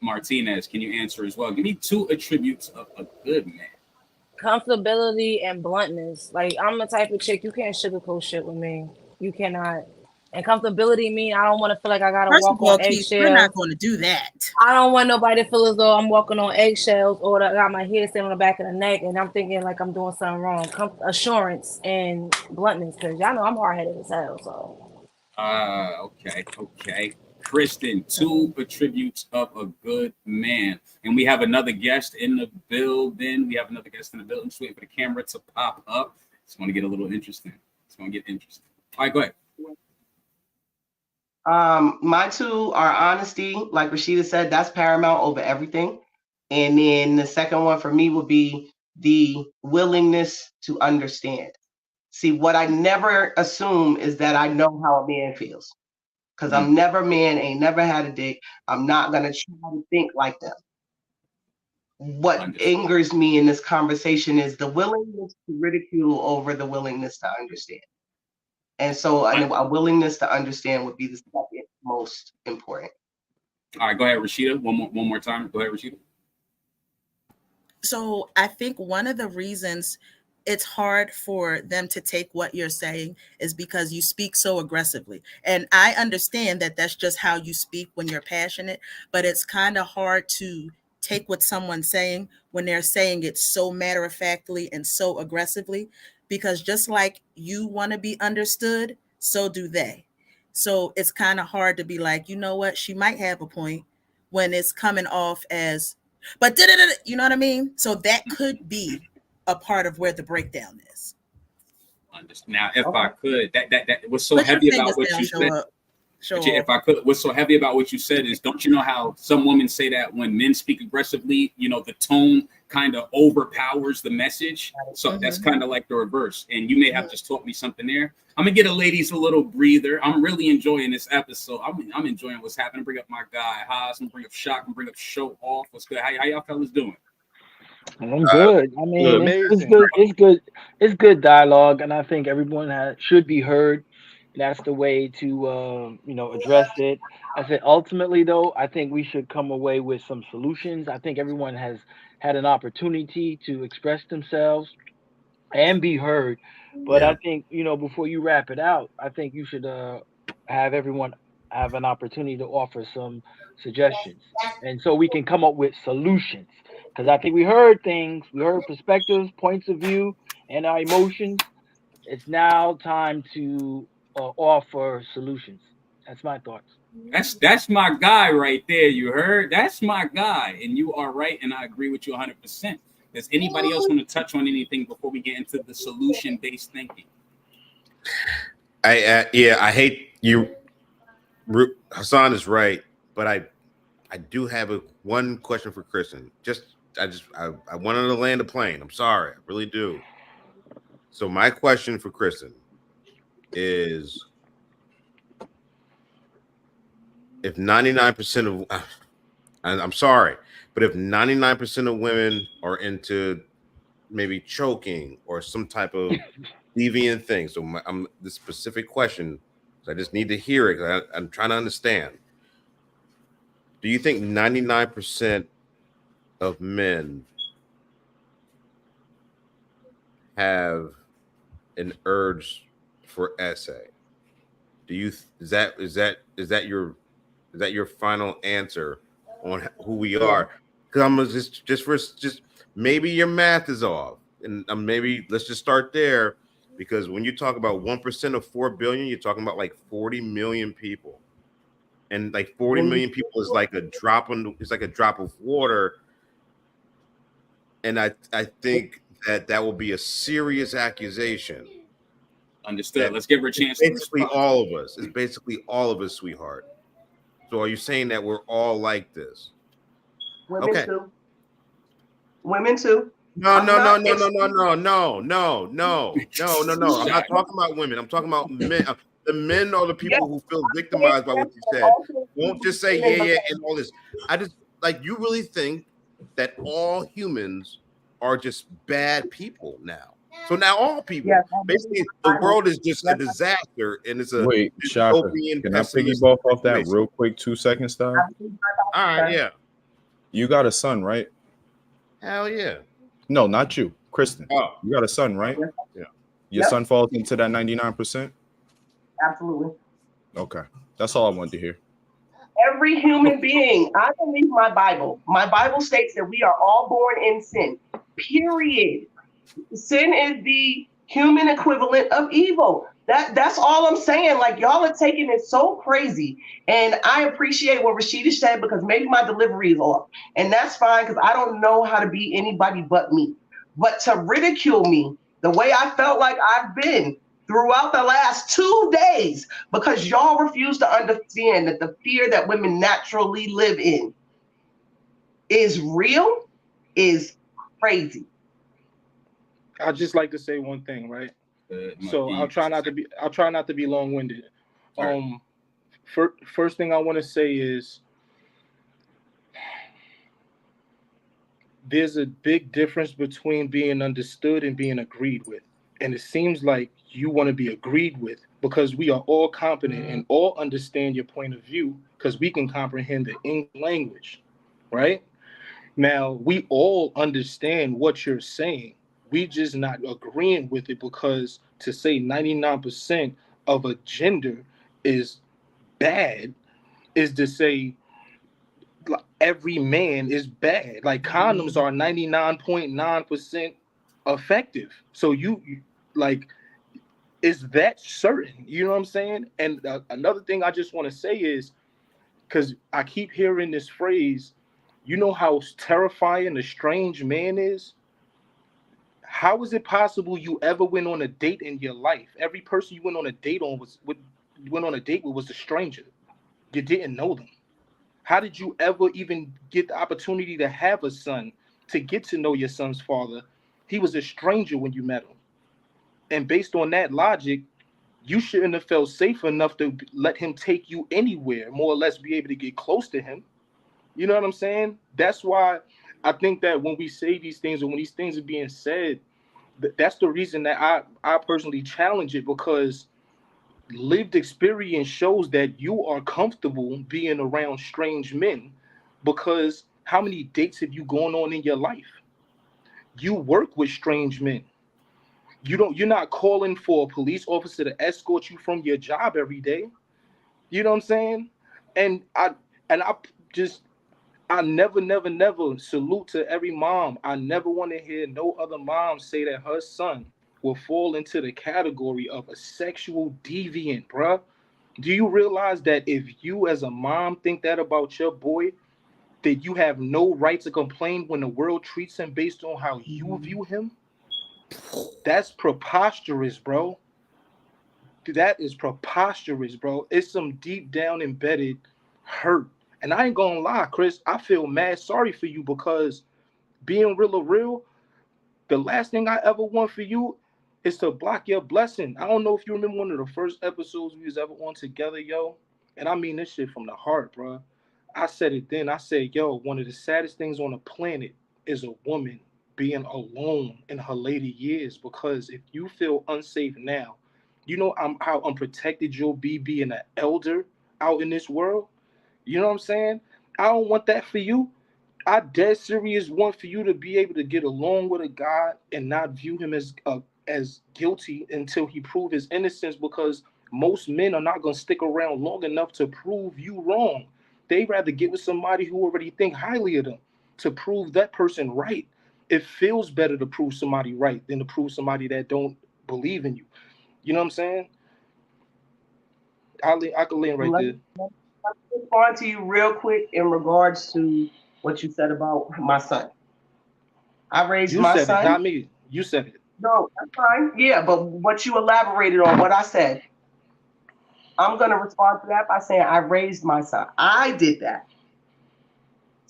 Martinez, can you answer as well? Give me 2 attributes of a good man. Comfortability and bluntness. Like, I'm the type of chick, you can't sugarcoat shit with me. You cannot. And comfortability mean I don't want to feel like I gotta First walk of all, on Keith, eggshells. we're not going to do that. I don't want nobody to feel as though I'm walking on eggshells or that I got my head sitting on the back of the neck and I'm thinking like I'm doing something wrong. Assurance and bluntness, because y'all know I'm hard-headed as hell. So Okay. Kristen, 2 attributes of a good man. And we have another guest in the building. Just wait for the camera to pop up. It's going to get a little interesting. All right, go ahead. My 2 are honesty, like Rashida said, that's paramount over everything. And then the second one for me would be the willingness to understand. See, what I never assume is that I know how a man feels, because I'm never a man, ain't never had a dick. I'm not going to try to think like them. What angers me in this conversation is the willingness to ridicule over the willingness to understand. And so a willingness to understand would be the second most important. All right, go ahead, Rashida. One more time. Go ahead, Rashida. So I think one of the reasons it's hard for them to take what you're saying is because you speak so aggressively. And I understand that that's just how you speak when you're passionate, but it's kind of hard to take what someone's saying when they're saying it so matter-of-factly and so aggressively, because just like you want to be understood, so do they. So it's kind of hard to be like, you know what, she might have a point, when it's coming off as, but you know what I mean? So that could be a part of where the breakdown is. Now, if I could, that was so Put your heavy about fingers what down, you show said. up. Show If I could, what's so heavy about what you said is, don't you know how some women say that when men speak aggressively, the tone kind of overpowers the message. So that's kind of like the reverse. And you may have just taught me something there. I'm gonna get a ladies a little breather. I'm really enjoying this episode. I'm enjoying what's happening. Bring up my guy Haas. I'm gonna bring up Shock. I'm bring up Show Off. What's good? How y'all fellas doing? I'm good. I mean, it's good. It's good. It's good dialogue, and I think everyone should be heard. That's the way to address it. I said ultimately, though, I think we should come away with some solutions. I think everyone has had an opportunity to express themselves and be heard. But I think before you wrap it out, I think you should have everyone have an opportunity to offer some suggestions, and so we can come up with solutions. Because I think we heard things, we heard perspectives, points of view, and our emotions. It's now time to offer solutions. That's my thoughts. That's my guy right there. You heard? That's my guy, and you are right, and I agree with you 100%. Does anybody else want to touch on anything before we get into the solution-based thinking? I hate you. Hassan is right, but I do have one question for Kristen. I wanted to land a plane. I'm sorry, I really do. So my question for Kristen is, if 99% of, I'm sorry, But if 99% of women are into maybe choking or some type of deviant thing, so I'm this specific question, so I just need to hear it. I'm trying to understand. Do you think 99% of men have an urge for essay? Do you is that your final answer on who we are? Because I'm just maybe your math is off, and maybe let's just start there, because when you talk about 1% of 4 billion, you're talking about like 40 million people, and like 40 million people is like a drop of water, and I think that will be a serious accusation. Understood. Let's give her a chance. Basically, all of us. It's basically all of us, sweetheart. So, are you saying that we're all like this? Women too. Women too. No. I'm not talking about women. I'm talking about men. The men are the people who feel victimized by what you said. Won't just say yeah and all this. I just you really think that all humans are just bad people now? So now all people, basically, the world is just a disaster, and it's a wait. Shaka, can I piggyback off that real quick? 2 seconds, style. All right, yeah. You got a son, right? Hell yeah. No, not you, Kristen. Oh, you got a son, right? Yeah. Your son falls into that 99%. Absolutely. Okay, that's all I wanted to hear. Every human being, I believe my Bible. My Bible states that we are all born in sin. Period. Sin is the human equivalent of evil. That's all I'm saying. Like, y'all are taking it so crazy. And I appreciate what Rashida said, because maybe my delivery is off. And that's fine, because I don't know how to be anybody but me. But to ridicule me the way I felt like I've been throughout the last 2 days, because y'all refuse to understand that the fear that women naturally live in is real, is crazy. I'd just like to say one thing, right? So I'll try not to be long-winded. First thing I want to say is there's a big difference between being understood and being agreed with. And it seems like you want to be agreed with, because we are all competent and all understand your point of view, because we can comprehend the English language, right? Now, we all understand what you're saying. We just not agreeing with it, because to say 99% of a gender is bad is to say every man is bad. Like, condoms are 99.9% effective. So you like, is that certain? You know what I'm saying? And another thing I just want to say is, because I keep hearing this phrase, you know how terrifying a strange man is? How is it possible you ever went on a date in your life? Every person you went on a date with was a stranger. You didn't know them. How did you ever even get the opportunity to have a son, to get to know your son's father? He was a stranger when you met him. And based on that logic, you shouldn't have felt safe enough to let him take you anywhere, more or less be able to get close to him. You know what I'm saying? That's why I think that when we say these things, or when these things are being said, that's the reason that I personally challenge it, because lived experience shows that you are comfortable being around strange men, because how many dates have you gone on in your life? You work with strange men. You're not calling for a police officer to escort you from your job every day. You know what I'm saying? And I never salute to every mom. I never want to hear no other mom say that her son will fall into the category of a sexual deviant, bruh. Do you realize that if you as a mom think that about your boy, that you have no right to complain when the world treats him based on how you view him? That's preposterous, bro. That is preposterous, bro. It's some deep down embedded hurt. And I ain't gonna lie, Chris, I feel mad sorry for you, because being real, the last thing I ever want for you is to block your blessing. I don't know if you remember one of the first episodes we was ever on together, yo. And I mean this shit from the heart, bro. I said it then. I said, yo, one of the saddest things on the planet is a woman being alone in her later years, because if you feel unsafe now, you know how unprotected you'll be being an elder out in this world. You know what I'm saying? I don't want that for you. I dead serious want for you to be able to get along with a guy and not view him as guilty until he proves his innocence, because most men are not going to stick around long enough to prove you wrong. They'd rather get with somebody who already think highly of them to prove that person right. It feels better to prove somebody right than to prove somebody that don't believe in you. You know what I'm saying? I can land right there. Let me respond to you real quick in regards to what you said about my son. I raised my son. You said it, not me. You said it. No, that's fine. Yeah, but what you elaborated on what I said, I'm going to respond to that by saying I raised my son. I did that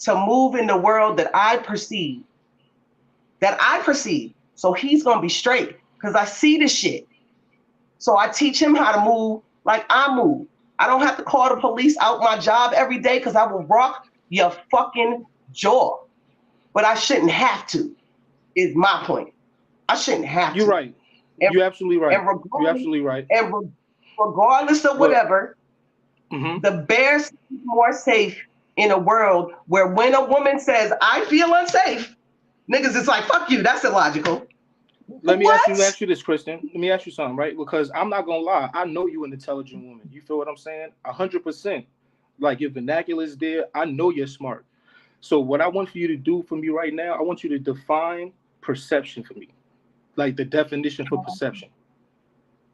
to move in the world that I perceive. So he's going to be straight because I see the shit. So I teach him how to move like I move. I don't have to call the police out my job every day because I will rock your fucking jaw. But I shouldn't have to, is my point. I shouldn't have to. You're right. You're absolutely right. You're absolutely right. And regardless of whatever, the bears are more safe in a world where when a woman says, I feel unsafe, niggas, it's like, fuck you. That's illogical. Let me ask you this, Kristen. Let me ask you something, right? Because I'm not going to lie. I know you an intelligent woman. You feel what I'm saying? 100%. Like your vernacular is there. I know you're smart. So what I want for you to do for me right now, I want you to define perception for me. Like the definition for perception.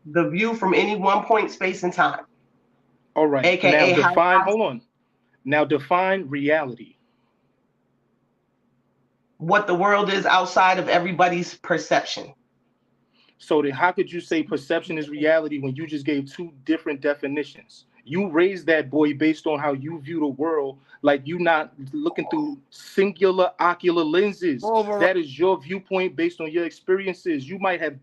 The view from any one point, space, and time. All right. AKA now define, hold on. Now define reality. What the world is outside of everybody's perception. So then how could you say perception is reality when you just gave two different definitions? You raised that boy based on how you view the world, like you not looking through singular ocular lenses. That is your viewpoint based on your experiences. You might have,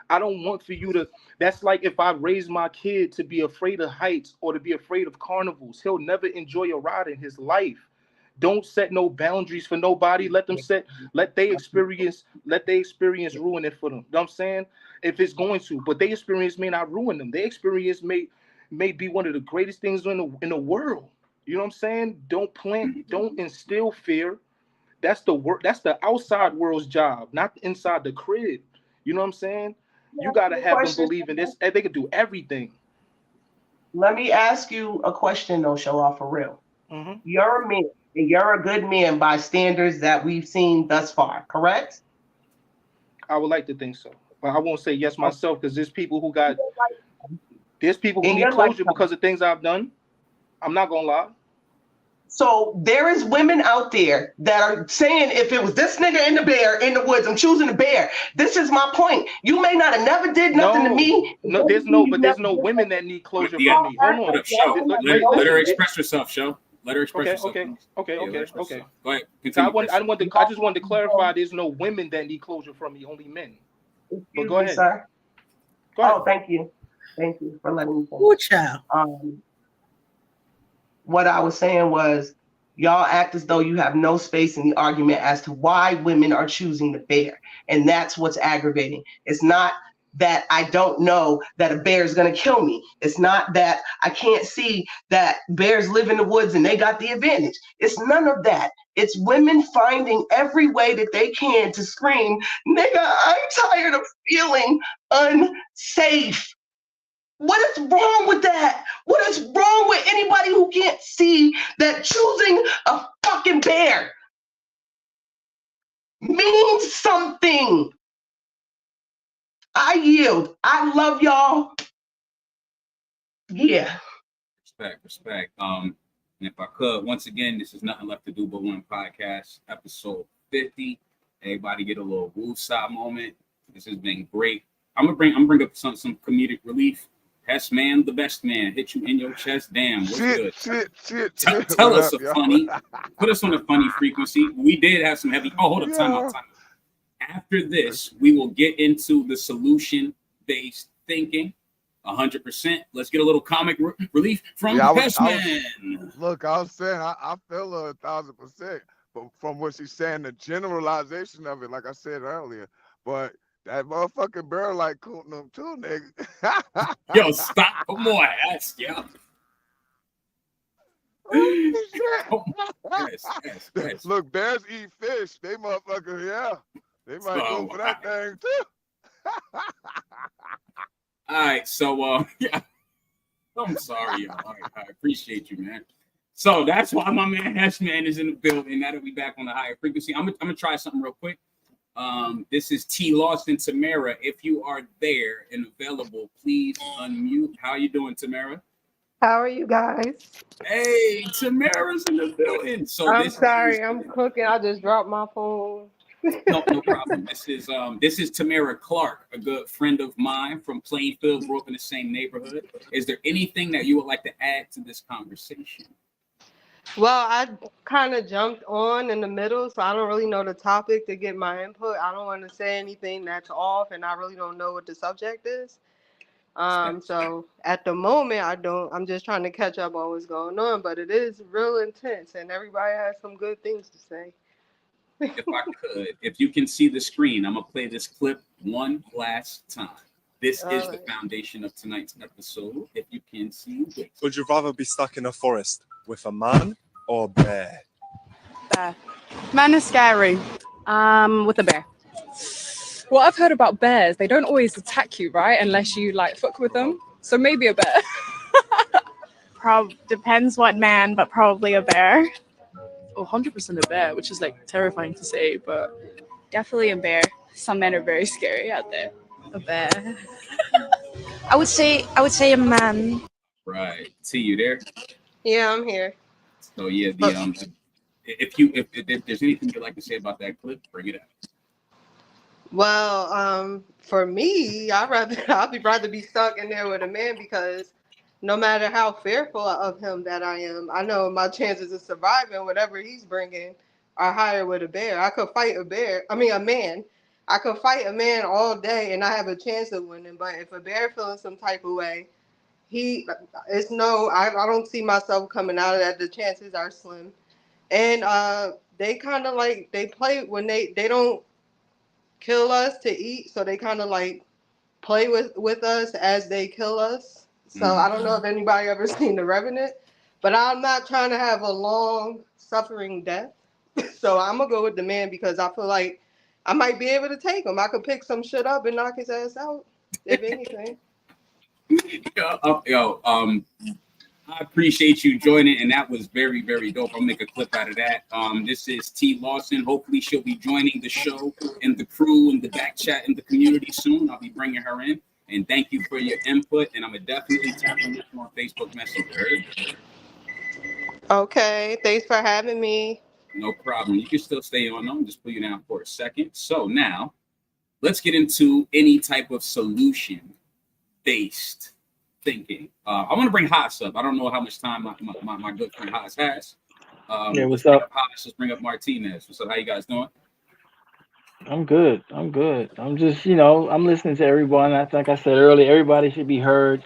I don't want for you to, that's like if I raise my kid to be afraid of heights or to be afraid of carnivals, he'll never enjoy a ride in his life. Don't set no boundaries for nobody. Let they experience ruin it for them. You know what I'm saying? If it's going to, but they experience may not ruin them. They experience may be one of the greatest things in the world. You know what I'm saying? Don't instill fear. That's the outside world's job, not inside the crib. You know what I'm saying? You gotta have them believe in this. They could do everything. Let me ask you a question though, show off for real. You're a man, and you're a good man by standards that we've seen thus far, correct? I would like to think so, but I won't say yes myself because there's people who need closure because of things I've done. I'm not gonna lie. So there is women out there that are saying, if it was this nigga in the bear in the woods, I'm choosing the bear. This is my point. You may not have never did nothing to me. No, there's no women that need closure from me. Hold on. Let her express herself, Show. Let her express herself. Okay. Go ahead. I just wanted to clarify. There's no women that need closure from me. Only men. But go ahead, sir. Go ahead. Oh, thank you for letting me. Good child. What I was saying was, y'all act as though you have no space in the argument as to why women are choosing the bear, and that's what's aggravating. It's not that I don't know that a bear is going to kill me. It's not that I can't see that bears live in the woods and they got the advantage. It's none of that. It's women finding every way that they can to scream, nigga, I'm tired of feeling unsafe. What is wrong with that? What is wrong with anybody who can't see that choosing a fucking bear means something? I yield. I love y'all. Yeah. Respect. And if I could, once again, this is Nothing Left to Do But Win podcast, episode 50. Everybody get a little woosah moment. This has been great. I'm gonna bring up some comedic relief. Hess man, the best man, hit you in your chest. Damn, what's good? Tell us a funny. Put us on a funny frequency. We did have some heavy. Oh, hold up, time out. After this, we will get into the solution-based thinking. 100%. Let's get a little comic relief from Peshman. Look, I was saying I feel 1,000%, but from what she's saying, the generalization of it, like I said earlier, but that motherfucking bear like cooting them too, nigga. Yo, stop. Come on, yeah. Yes. Look, bears eat fish. They motherfucker, yeah. They might go for that thing too. All right, so yeah. I'm sorry, y'all. I appreciate you, man. So that's why my man Heshman is in the building. Now that we back on the higher frequency, I'm gonna try something real quick. This is T. Lawson, Tamara. If you are there and available, please unmute. How you doing, Tamara? How are you guys? Hey, Tamara's in the building. So I'm sorry, I'm cooking. I just dropped my phone. No problem. This is Tamara Clark, a good friend of mine from Plainfield, grew up in the same neighborhood. Is there anything that you would like to add to this conversation? Well, I kind of jumped on in the middle, so I don't really know the topic to get my input. I don't want to say anything that's off, and I really don't know what the subject is. So at the moment, I'm just trying to catch up on what's going on, but it is real intense, and everybody has some good things to say. If I could, if you can see the screen, I'm gonna play this clip one last time. This is the foundation of tonight's episode. If you can see it. Would you rather be stuck in a forest with a man or a bear? Bear. Men are scary. With a bear. Well, I've heard about bears. They don't always attack you, right? Unless you like fuck with them. So maybe a bear. Depends what man, but probably a bear. 100% a bear, which is like terrifying to say, but Definitely a bear. Some men are very scary out there. a bear. I would say a man. Right. T, you there? Yeah, I'm here. So yeah, if there's anything you'd like to say about that clip, bring it up. Well, for me, I'd rather be stuck in there with a man, because no matter how fearful of him that I am, I know my chances of surviving whatever he's bringing are higher with a bear. I could fight a man. I could fight a man all day and I have a chance of winning. But if a bear feeling some type of way, I don't see myself coming out of that. The chances are slim. And they kind of like, they play when they don't kill us to eat, so they kind of like play with us as they kill us. So I don't know if anybody ever seen The Revenant, but I'm not trying to have a long suffering death. So I'm gonna go with the man, because I feel like I might be able to take him. I could pick some shit up and knock his ass out, if anything. I appreciate you joining, and that was very, very dope. I'll make a clip out of that. This is T. Lawson. Hopefully she'll be joining the show and the crew and the back chat in the community soon. I'll be bringing her in. And thank you for your input. And I'm going to definitely tap in with you on Facebook Messenger. Okay, thanks for having me. No problem. You can still stay on. I'm just put you down for a second. So now let's get into any type of solution-based thinking. I want to bring Haas up. I don't know how much time my good friend Haas has. Yeah, what's up? Haas, let's bring up Martinez. What's up? How you guys doing? I'm good. I'm just, I'm listening to everyone. Like I said earlier, everybody should be heard.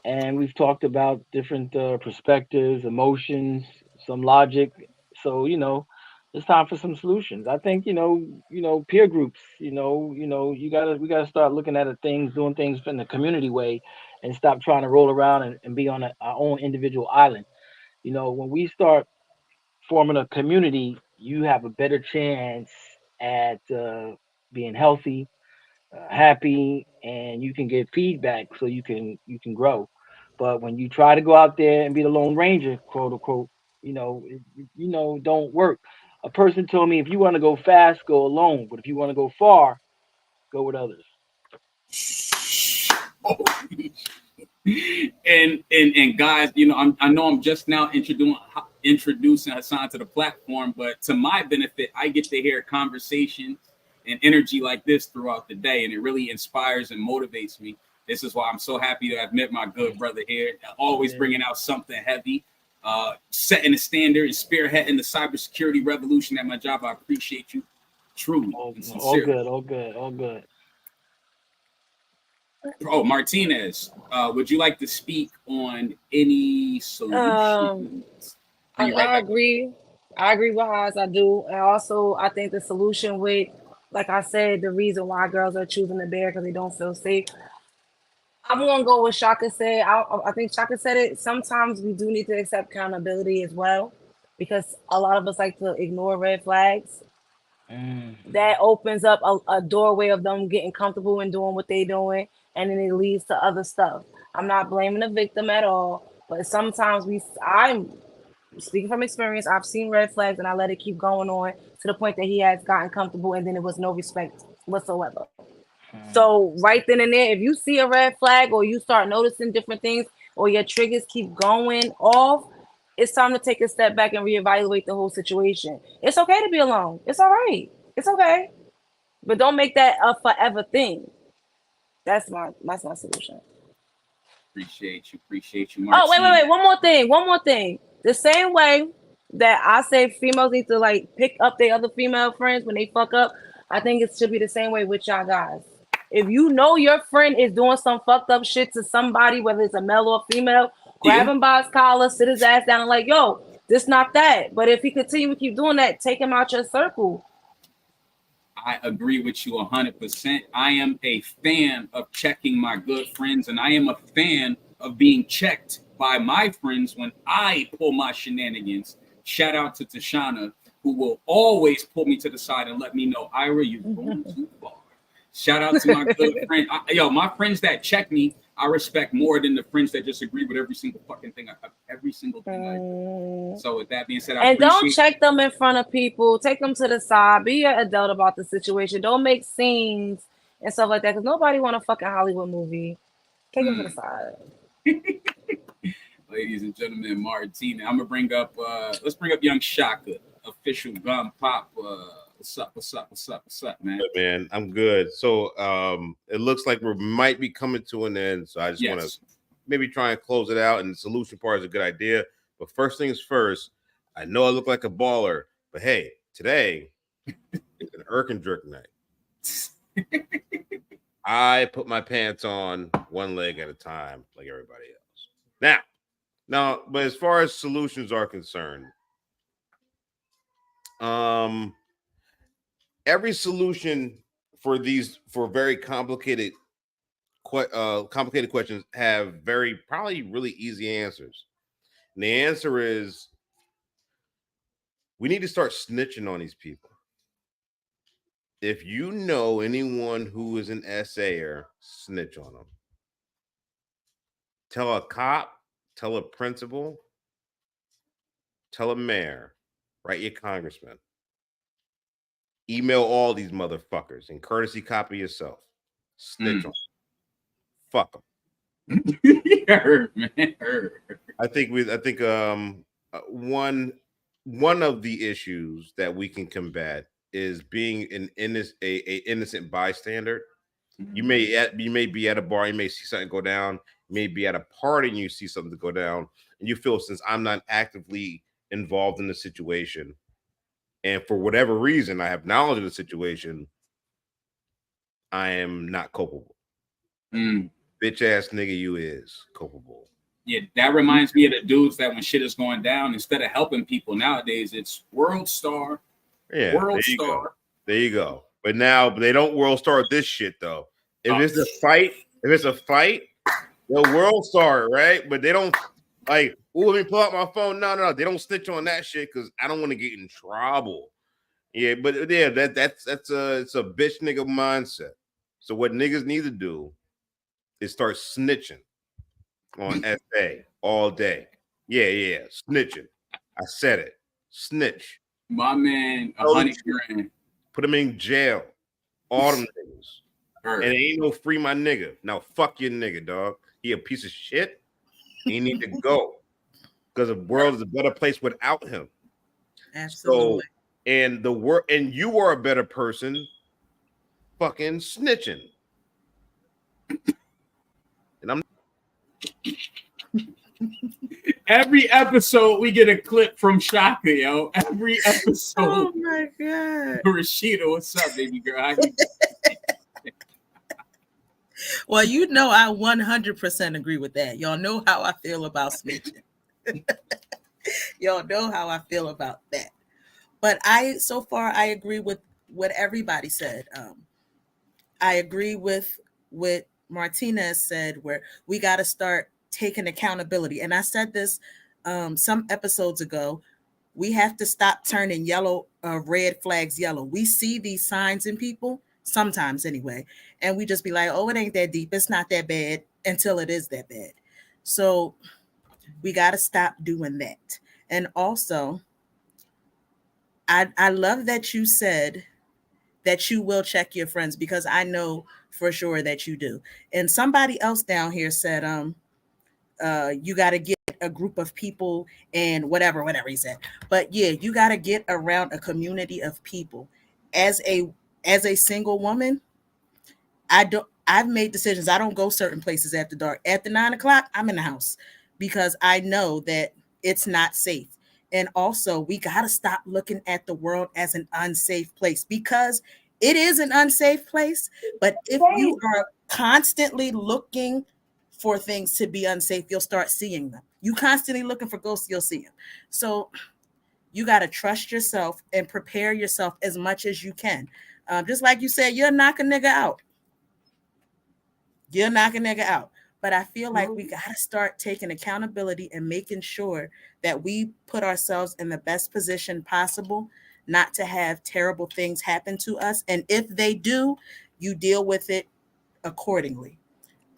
And we've talked about different perspectives, emotions, some logic. So, it's time for some solutions. I think, peer groups, we gotta start looking at things, doing things in the community way, and stop trying to roll around and be on our own individual island. When we start forming a community, you have a better chance at being healthy, happy, and you can get feedback so you can grow. But when you try to go out there and be the Lone Ranger, quote unquote, don't work. A person told me, if you want to go fast, go alone. But if you want to go far, go with others. And guys, I know I'm just now introducing Hassan to the platform, but to my benefit, I get to hear conversations and energy like this throughout the day, and it really inspires and motivates me. This is why I'm so happy to have met my good brother here, always bringing out something heavy, setting the standard and spearheading the cybersecurity revolution at my job. I appreciate you truly and sincerely. All good. Oh, Martinez, would you like to speak on any solutions? I agree. I agree with Haas. I do. And also, I think the solution with, like I said, the reason why girls are choosing the bear because they don't feel safe. I'm gonna go with Shaka said. I think Shaka said it. Sometimes we do need to accept accountability as well, because a lot of us like to ignore red flags. That opens up a doorway of them getting comfortable and doing what they're doing, and then it leads to other stuff. I'm not blaming the victim at all, but sometimes I'm speaking from experience. I've seen red flags and I let it keep going on to the point that he has gotten comfortable, and then it was no respect whatsoever. So right then and there, if you see a red flag or you start noticing different things or your triggers keep going off, it's time to take a step back and reevaluate the whole situation. It's okay to be alone. It's all right. It's okay. But don't make that a forever thing. That's my solution. Appreciate you. Oh, wait. One more thing. The same way that I say females need to like pick up their other female friends when they fuck up, I think it should be the same way with y'all guys. If you know your friend is doing some fucked up shit to somebody, whether it's a male or female, grab him by his collar, sit his ass down and like, yo, this not that. But if he continue to keep doing that, take him out your circle. I agree with you 100%. I am a fan of checking my good friends, and I am a fan of being checked by my friends when I pull my shenanigans. Shout out to Tashana, who will always pull me to the side and let me know, Ira, you're going too far. Shout out to my good friend. My friends that check me, I respect more than the friends that just agree with every single fucking thing. Every single thing I do. So with that being said, don't check them in front of people. Take them to the side. Be an adult about the situation. Don't make scenes and stuff like that, because nobody want a fucking Hollywood movie. Take them to the side. Ladies and gentlemen, Martina. I'm gonna bring up. Let's bring up Young Shaka, official gun pop. What's up, man? Good, man, I'm good. So it looks like we might be coming to an end. So I just want to maybe try and close it out. And the solution part is a good idea. But first things first, I know I look like a baller, but hey, today is an irk and jerk night. I put my pants on one leg at a time, like everybody else. Now, but as far as solutions are concerned, every solution for very complicated questions have probably really easy answers. And the answer is we need to start snitching on these people. If you know anyone who is an SAer, snitch on them. Tell a cop, tell a principal, tell a mayor, write your congressman. Email all these motherfuckers and courtesy copy yourself. Snitch on them. Fuck them. I think one of the issues that we can combat is being an innocent bystander. You may be at a bar, you may see something go down, you may be at a party and you see something go down, and you feel, since I'm not actively involved in the situation, and for whatever reason I have knowledge of the situation, I am not culpable. Bitch ass nigga, you is culpable. Yeah, that reminds me of the dudes that when shit is going down, instead of helping people nowadays, it's World Star. Yeah, World Star. There you go. But now they don't World Star this shit though. If it's a fight, they'll World Star, right? But they don't like, let me pull out my phone. No, they don't snitch on that shit because I don't want to get in trouble. Yeah, but yeah, it's a bitch nigga mindset. So what niggas need to do is start snitching on SA all day. Yeah, snitching. I said it. Snitch. My man, 100 grand. Put him in jail. All them niggas. And it ain't no free my nigga. Now fuck your nigga, dog. He a piece of shit. He need to go. Because the world is a better place without him. Absolutely. So, and you are a better person fucking snitching. And I'm every episode we get a clip from Shaka, yo. Every episode. Oh my god. Rashida, what's up, baby girl? Well, you know, I 100% agree with that. Y'all know how I feel about snitching. Y'all know how I feel about that. But so far, I agree with what everybody said. I agree with what Martinez said, where we got to start taking accountability. And I said this some episodes ago. We have to stop turning red flags yellow. We see these signs in people, sometimes anyway, and we just be like, oh, it ain't that deep. It's not that bad, until it is that bad. So we got to stop doing that. And also, I love that you said that you will check your friends, because I know for sure that you do. And somebody else down here said, you got to get a group of people and whatever he said. But yeah, you got to get around a community of people. As a single woman, I've made decisions. I don't go certain places after dark. After 9 o'clock, I'm in the house, because I know that it's not safe. And also, we got to stop looking at the world as an unsafe place, because it is an unsafe place. But if you are constantly looking for things to be unsafe, you'll start seeing them. You constantly looking for ghosts, you'll see them. So you got to trust yourself and prepare yourself as much as you can. Just like you said, you'll knock a nigga out. You'll knock a nigga out. But I feel like we got to start taking accountability and making sure that we put ourselves in the best position possible not to have terrible things happen to us. And if they do, you deal with it accordingly.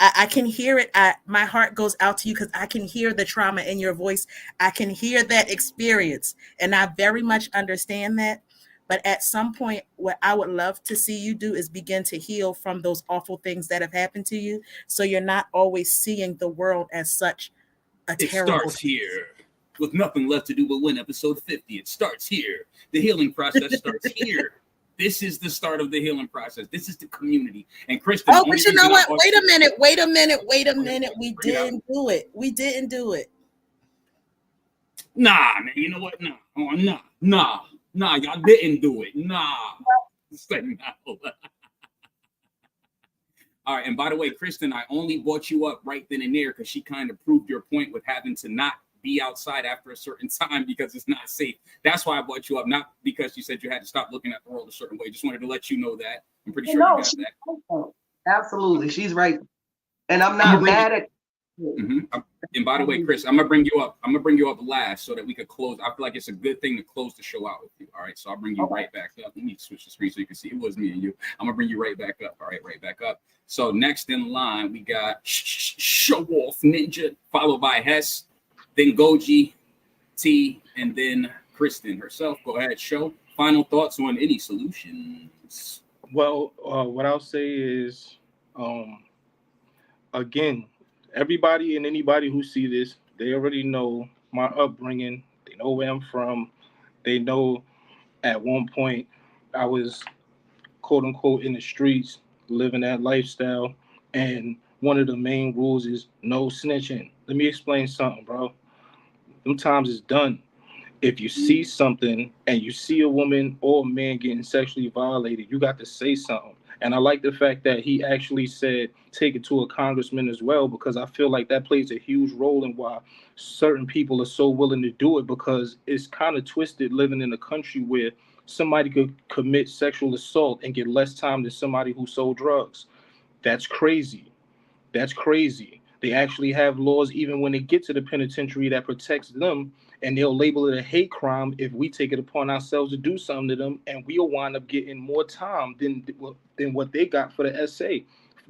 I can hear it. My heart goes out to you, because I can hear the trauma in your voice. I can hear that experience, and I very much understand that. But at some point, what I would love to see you do is begin to heal from those awful things that have happened to you, so you're not always seeing the world as such a terrible. It starts here. With Nothing Left to Do But Win, episode 50. It starts here. The healing process starts here. This is the start of the healing process. This is the community. And Kristen. Oh, but you know what? Wait a minute. We didn't do it. Nah, man. You know what? Nah. Oh, nah. Y'all didn't do it. Nah. Say no. All right. And by the way, Kristen, I only brought you up right then and there because she kind of proved your point with having to not be outside after a certain time because it's not safe. That's why I brought you up, not because you said you had to stop looking at the world a certain way. Just wanted to let you know that. I'm pretty sure you got that. Absolutely. She's right. And I'm not mad at And by the way, Chris, I'm gonna bring you up last so that we could close. I feel like it's a good thing to close the show out with you. All right. So I'll bring you right back up. Let me switch the screen so you can see it was me and you. I'm gonna bring you right back up. All right, right back up. So next in line, we got Show Off Ninja, followed by Hess, then Goji, T, and then Kristen herself. Go ahead, Show. Final thoughts on any solutions? Well, what I'll say is, again, everybody and anybody who see this, they already know my upbringing. They know where I'm from. They know at one point I was, quote unquote, in the streets, living that lifestyle. And one of the main rules is no snitching. Let me explain something, bro. Sometimes it's done. If you see something and you see a woman or a man getting sexually violated, you got to say something. And I like the fact that he actually said take it to a congressman as well, because I feel like that plays a huge role in why certain people are so willing to do it, because it's kind of twisted living in a country where somebody could commit sexual assault and get less time than somebody who sold drugs. That's crazy. That's crazy. They actually have laws even when they get to the penitentiary that protects them, and they'll label it a hate crime if we take it upon ourselves to do something to them, and we'll wind up getting more time than what they got for the SA,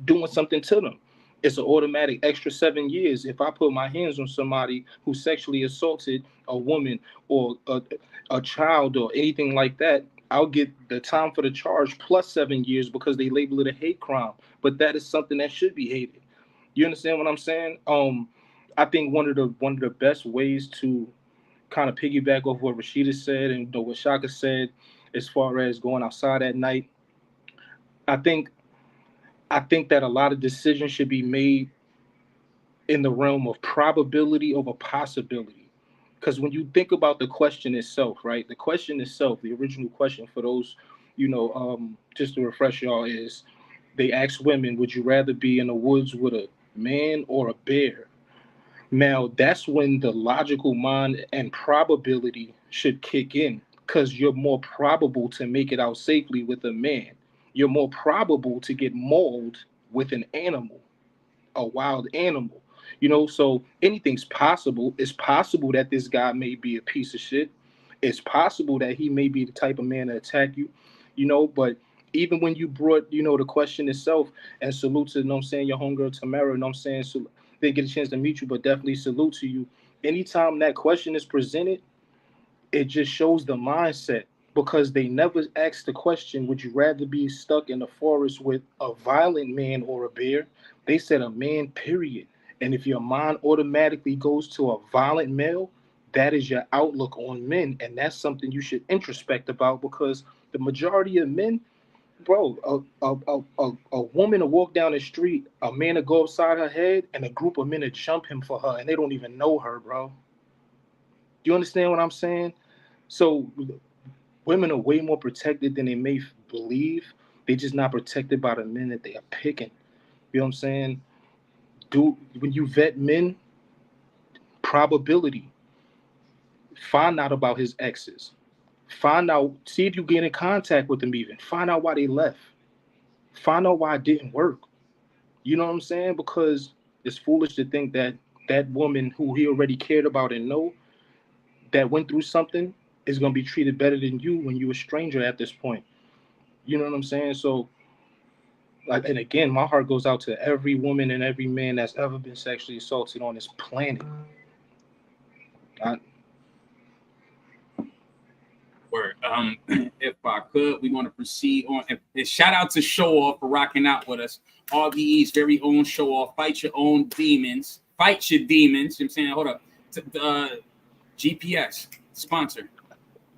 doing something to them. It's an automatic extra 7 years. If I put my hands on somebody who sexually assaulted a woman or a child or anything like that, I'll get the time for the charge plus 7 years because they label it a hate crime. But that is something that should be hated. You understand what I'm saying? I think one of the best ways to kind of piggyback off what Rashida said and what Shaka said, as far as going outside at night, I think that a lot of decisions should be made in the realm of probability over possibility. Because when you think about the question itself, right? The question itself, the original question for those, just to refresh y'all, is they ask women, would you rather be in the woods with a man or a bear? Now, that's when the logical mind and probability should kick in, because you're more probable to make it out safely with a man. You're more probable to get mauled with an animal, a wild animal. So anything's possible. It's possible that this guy may be a piece of shit. It's possible that he may be the type of man to attack you, but even when you brought, the question itself, and salute to, your homegirl Tamara, so didn't get a chance to meet you, but definitely salute to you. Anytime that question is presented, it just shows the mindset, because they never asked the question, would you rather be stuck in the forest with a violent man or a bear? They said a man, period. And if your mind automatically goes to a violent male, that is your outlook on men. And that's something you should introspect about, because the majority of men, bro, a woman will walk down the street, a man will go upside her head, and a group of men will jump him for her, and they don't even know her, bro. Do you understand what I'm saying? So women are way more protected than they may believe. They're just not protected by the men that they are picking. You know what I'm saying? When you vet men, probability, find out about his exes. Find out, see if you get in contact with them even. Find out why they left. Find out why it didn't work. You know what I'm saying? Because it's foolish to think that that woman who he already cared about and know that went through something is going to be treated better than you when you're a stranger at this point. You know what I'm saying? So, and again, my heart goes out to every woman and every man that's ever been sexually assaulted on this planet. Word. If I could, we want to proceed on. And shout out to Show Off for rocking out with us. RBE's very own Show Off. Fight your own demons. Fight your demons. You know what I'm saying? Hold up. GPS sponsor.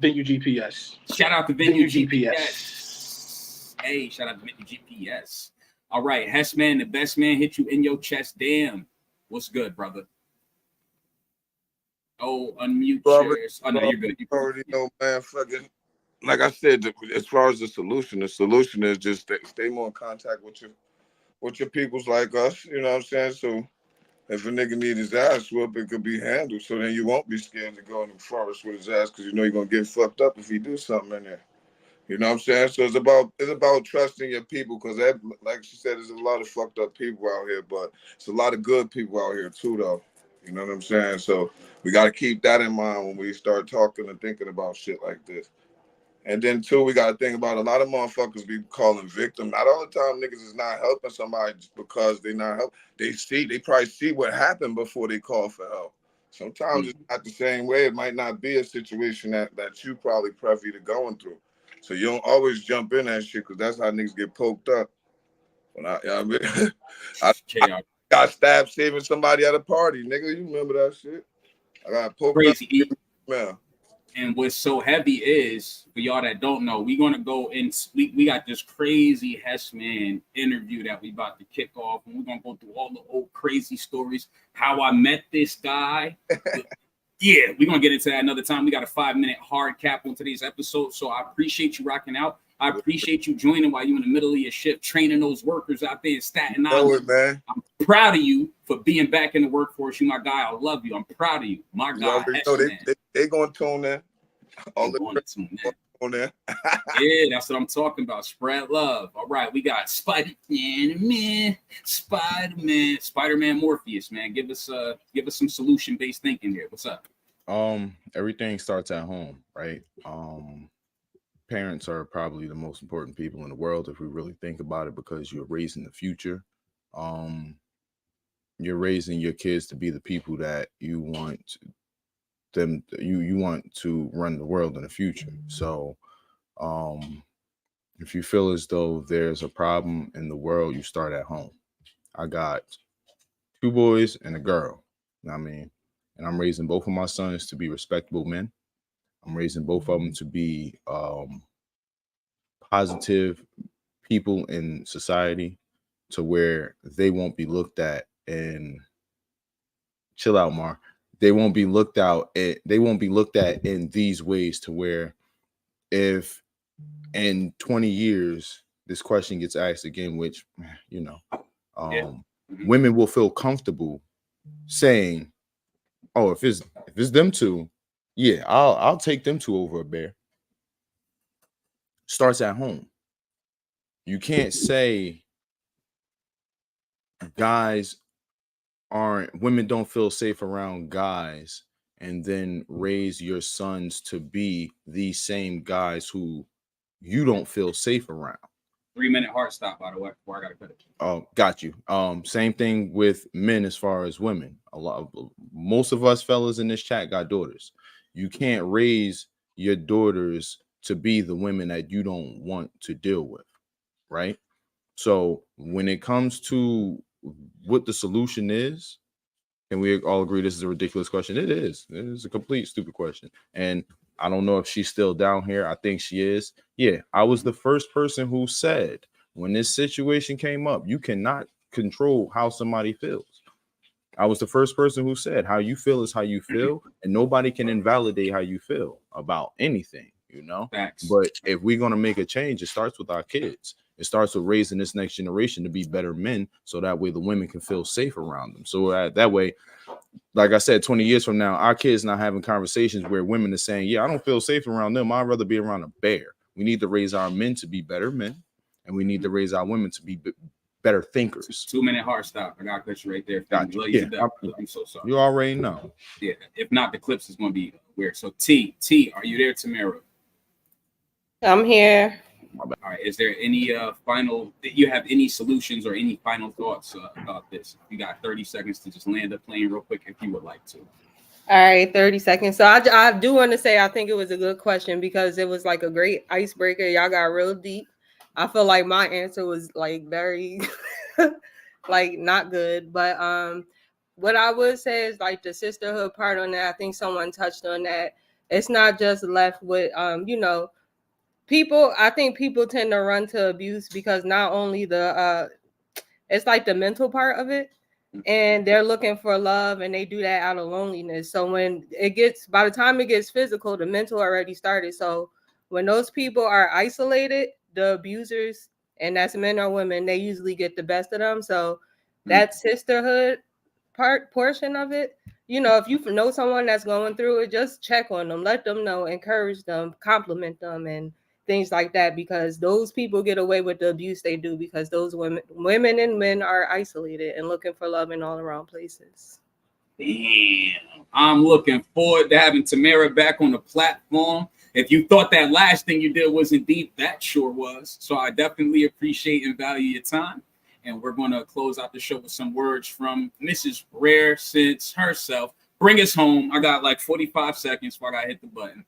Venue GPS. Shout out to Venue GPS. Hey, shout out to Venue GPS. All right, Hessman, the best man, hit you in your chest. Damn. What's good, brother? Oh, unmute shares. Oh, no, you're good. You already know, man. Fucking, like I said, as far as the solution is just stay more in contact with your peoples like us. You know what I'm saying? So if a nigga need his ass whooped, it could be handled. So then you won't be scared to go in the forest with his ass, because you know you're gonna get fucked up if he do something in there. You know what I'm saying? So it's about trusting your people, because like she said, there's a lot of fucked up people out here, but it's a lot of good people out here too, though. You know what I'm saying? So we got to keep that in mind when we start talking and thinking about shit like this. And then too, we got to think about a lot of motherfuckers be calling victim. Not all the time niggas is not helping somebody just because they not help. They probably see what happened before they call for help. Sometimes it's not the same way. It might not be a situation that you probably privy to going through. So you don't always jump in that shit, because that's how niggas get poked up. When I got stabbed saving somebody at a party, nigga. You remember that shit? I got poked crazy. Up. And what's so heavy is, for y'all that don't know, we're gonna go and we got this crazy Hessman interview that we about to kick off, and we're gonna go through all the old crazy stories, how I met this guy. Yeah, we're gonna get into that another time. We got a 5-minute hard cap on today's episode, so I appreciate you rocking out. I appreciate you joining while you're in the middle of your shift, training those workers out there in Staten Island. Man. I'm proud of you for being back in the workforce. You, my guy, I love you. I'm proud of you, my guy. They gonna tune in. All the on there. Yeah, that's what I'm talking about. Spread love. All right, we got Spider-Man, Morpheus, man. Give us some solution-based thinking here. What's up? Everything starts at home, right? Parents are probably the most important people in the world if we really think about it, because you're raising the future. You're raising your kids to be the people that you want them, you want to run the world in the future. So if you feel as though there's a problem in the world, you start at home. I got 2 boys and a girl. You know what I mean? And I'm raising both of my sons to be respectable men. I'm raising both of them to be positive people in society, to where they won't be looked at and chill out, Mar. They won't be looked at in these ways, to where if in 20 years this question gets asked again, which, women will feel comfortable saying, "Oh, if it's them two, yeah, I'll take them two over a bear." Starts at home. You can't say women don't feel safe around guys and then raise your sons to be the same guys who you don't feel safe around. 3-minute heart stop, by the way, before I gotta cut it. Oh, got you. Same thing with men as far as women. Most of us fellas in this chat got daughters. You can't raise your daughters to be the women that you don't want to deal with, right? So when it comes to what the solution is, and we all agree this is a ridiculous question. It is. It is a complete stupid question. And I don't know if she's still down here. I think she is. Yeah, I was the first person who said when this situation came up, you cannot control how somebody feels. I was the first person who said how you feel is how you feel, and nobody can invalidate how you feel about anything, Facts. But if we're going to make a change, it starts with our kids. It starts with raising this next generation to be better men, so that way the women can feel safe around them. So that way, like I said, 20 years from now, our kids not having conversations where women are saying, yeah, I don't feel safe around them. I'd rather be around a bear. We need to raise our men to be better men, and we need to raise our women to be better thinkers. 2-minute heart stop. I got to cut you right there. Gotcha. I'm so sorry. You already know. Yeah. If not, the clips is going to be weird. So T, are you there, Tamara? I'm here. All right. Is there any you have any solutions or any final thoughts about this? You got 30 seconds to just land a plane real quick if you would like to. All right, 30 seconds. So I do want to say I think it was a good question because it was like a great icebreaker. Y'all got real deep. I feel like my answer was like very like not good. But what I would say is like the sisterhood part on that. I think someone touched on that. It's not just left with people. I think people tend to run to abuse because not only it's like the mental part of it, and they're looking for love, and they do that out of loneliness. So by the time it gets physical, the mental already started. So when those people are isolated, the abusers, and that's men or women, they usually get the best of them. So that sisterhood portion of it, if you know someone that's going through it, just check on them, let them know, encourage them, compliment them, and things like that, because those people get away with the abuse they do because those women and men are isolated and looking for love in all around places. Damn. I'm looking forward to having Tamara back on the platform. If you thought that last thing you did wasn't deep, that sure was. So I definitely appreciate and value your time. And we're going to close out the show with some words from Mrs. Rare Sense herself. Bring us home. I got like 45 seconds before I hit the button.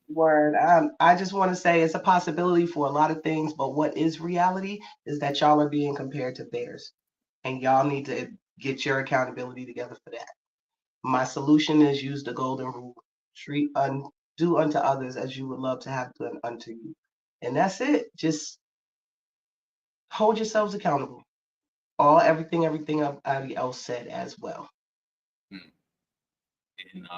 Word. I just want to say it's a possibility for a lot of things, but what is reality is that y'all are being compared to bears, and y'all need to get your accountability together for that. My solution is use the golden rule: do unto others as you would love to have done unto you, and that's it. Just hold yourselves accountable. Everything everybody else said as well. And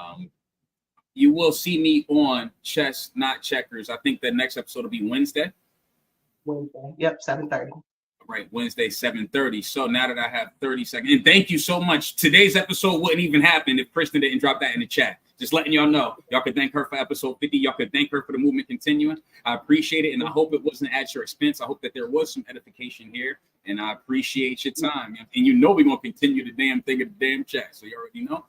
you will see me on Chess Not Checkers. I think the next episode will be Wednesday. Yep, 7:30. Right, Wednesday, 7:30. So now that I have 30 seconds, and thank you so much. Today's episode wouldn't even happen if Kristen didn't drop that in the chat. Just letting y'all know. Y'all could thank her for episode 50. Y'all could thank her for the movement continuing. I appreciate it, and I hope it wasn't at your expense. I hope that there was some edification here, and I appreciate your time. And we're going to continue the damn thing of the damn chat, so you already know.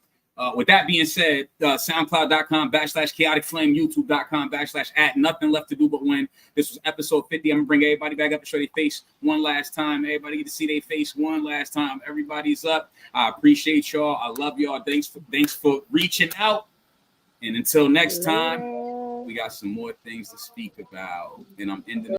With that being said, SoundCloud.com/Chaotic Flame, YouTube.com/@Nothing Left to Do But Win. This was episode 50. I'm going to bring everybody back up to show their face one last time. Everybody get to see their face one last time. Everybody's up. I appreciate y'all. I love y'all. Thanks for reaching out. And until next time, we got some more things to speak about. And I'm ending